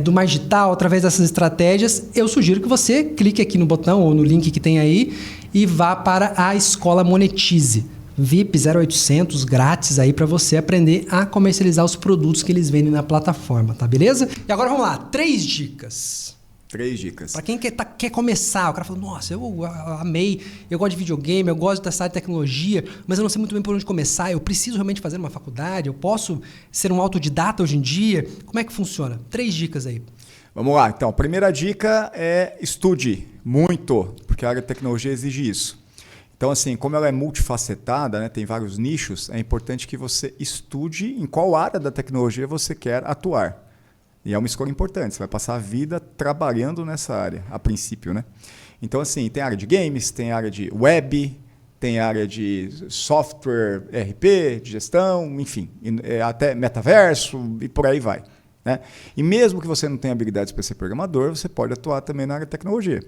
do marketing digital, através dessas estratégias, eu sugiro que você clique aqui no botão ou no link que tem aí e vá para a Escola Monetize. VIP 0800 grátis aí para você aprender a comercializar os produtos que eles vendem na plataforma, tá beleza? E agora vamos lá, 3 dicas. 3 dicas. Para quem quer começar, o cara fala, nossa, eu amei, eu gosto de videogame, eu gosto dessa área de tecnologia, mas eu não sei muito bem por onde começar, eu preciso realmente fazer uma faculdade, eu posso ser um autodidata hoje em dia? Como é que funciona? 3 dicas aí. Vamos lá, então. A primeira dica é estude muito, porque a área de tecnologia exige isso. Então, assim, como ela é multifacetada, né, tem vários nichos, é importante que você estude em qual área da tecnologia você quer atuar. E é uma escolha importante, você vai passar a vida trabalhando nessa área, a princípio, né? Então, assim, tem área de games, tem área de web, tem área de software, RP, de gestão, enfim, até metaverso e por aí vai, né? E mesmo que você não tenha habilidades para ser programador, você pode atuar também na área de tecnologia.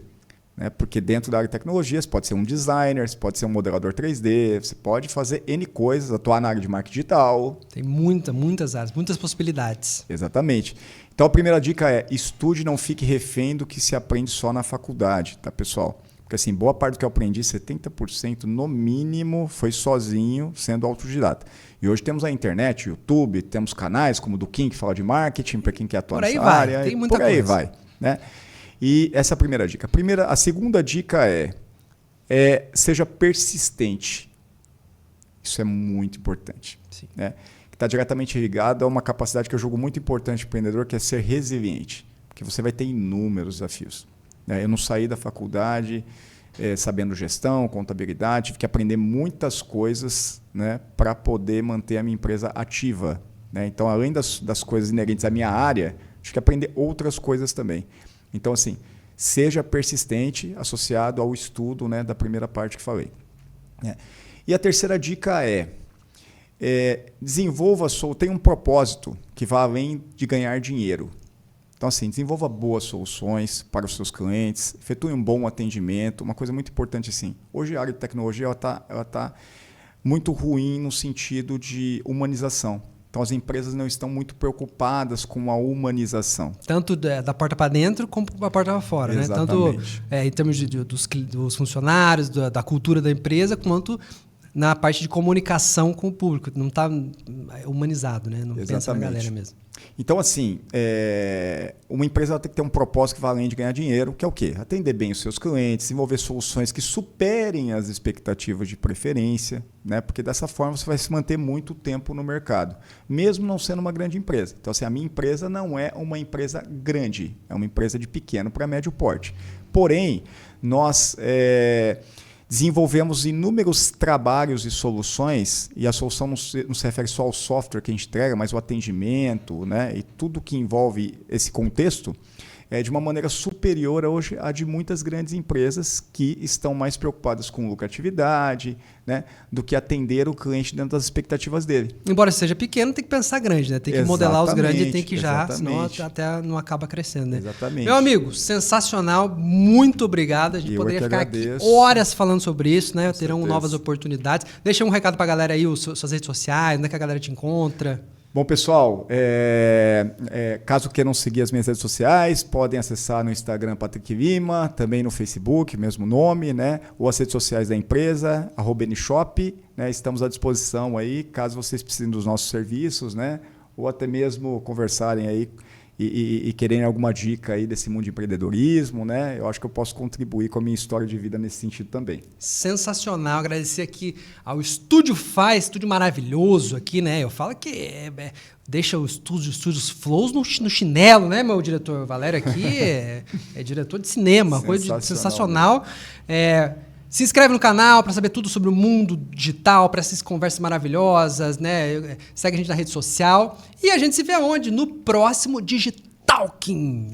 Né? Porque dentro da área de tecnologia, você pode ser um designer, você pode ser um modelador 3D, você pode fazer N coisas, atuar na área de marketing digital. Tem muitas áreas, muitas possibilidades. Exatamente. Então a primeira dica é: estude e não fique refém do que se aprende só na faculdade, tá, pessoal? Porque assim, boa parte do que eu aprendi, 70% no mínimo, foi sozinho, sendo autodidata. E hoje temos a internet, o YouTube, temos canais como o do Kim, que fala de marketing, para quem quer atuar nessa área. Tem muita por aí coisa. vai, né? E essa é a primeira dica. A segunda dica é seja persistente. Isso é muito importante. Né? Está diretamente ligado a uma capacidade que eu julgo muito importante para o empreendedor, que é ser resiliente. Porque você vai ter inúmeros desafios. Né? Eu não saí da faculdade sabendo gestão, contabilidade, tive que aprender muitas coisas, né, para poder manter a minha empresa ativa. Né? Então, além das coisas inerentes à minha área, tive que aprender outras coisas também. Então, assim, seja persistente associado ao estudo, né, da primeira parte que falei. E a terceira dica desenvolva tenha um propósito que vá além de ganhar dinheiro. Então, assim, desenvolva boas soluções para os seus clientes, efetue um bom atendimento. Uma coisa muito importante, assim, hoje a área de tecnologia ela tá muito ruim no sentido de humanização. Então, as empresas não estão muito preocupadas com a humanização. Tanto da porta para dentro como da porta para fora. Exatamente. Né? Tanto em termos dos funcionários, da cultura da empresa, quanto na parte de comunicação com o público. Não está humanizado, né? Não pensa na galera mesmo. Então, assim, uma empresa tem que ter um propósito que vá além de ganhar dinheiro, que é o quê? Atender bem os seus clientes, desenvolver soluções que superem as expectativas de preferência, né? Porque dessa forma você vai se manter muito tempo no mercado, mesmo não sendo uma grande empresa. Então, assim, a minha empresa não é uma empresa grande, é uma empresa de pequeno para médio porte. Porém, nós desenvolvemos inúmeros trabalhos e soluções, e a solução não se refere só ao software que a gente entrega, mas o atendimento, né, e tudo que envolve esse contexto, de uma maneira superior hoje à de muitas grandes empresas que estão mais preocupadas com lucratividade, né, do que atender o cliente dentro das expectativas dele. Embora seja pequeno, tem que pensar grande, né? Tem que modelar os grandes e tem que senão até não acaba crescendo. Né? Exatamente. Meu amigo, sensacional, muito obrigado. A gente poderia ficar aqui horas falando sobre isso, né? Terão novas oportunidades. Deixa um recado pra galera aí, suas redes sociais, onde é que a galera te encontra? Bom, pessoal, caso queiram seguir as minhas redes sociais, podem acessar no Instagram Patrick Lima, também no Facebook, mesmo nome, né? Ou as redes sociais da empresa, @nshop, né? Estamos à disposição aí, caso vocês precisem dos nossos serviços, né? Ou até mesmo conversarem aí e quererem alguma dica aí desse mundo de empreendedorismo, né? Eu acho que eu posso contribuir com a minha história de vida nesse sentido também. Sensacional, agradecer aqui ao Estúdio Faz, estúdio maravilhoso aqui, né? Eu falo que deixa os estúdios Flows no chinelo, né, meu diretor? O Valério aqui é diretor de cinema, coisa sensacional. Se inscreve no canal para saber tudo sobre o mundo digital, para essas conversas maravilhosas, né? Segue a gente na rede social. E a gente se vê aonde? No próximo Digitalking.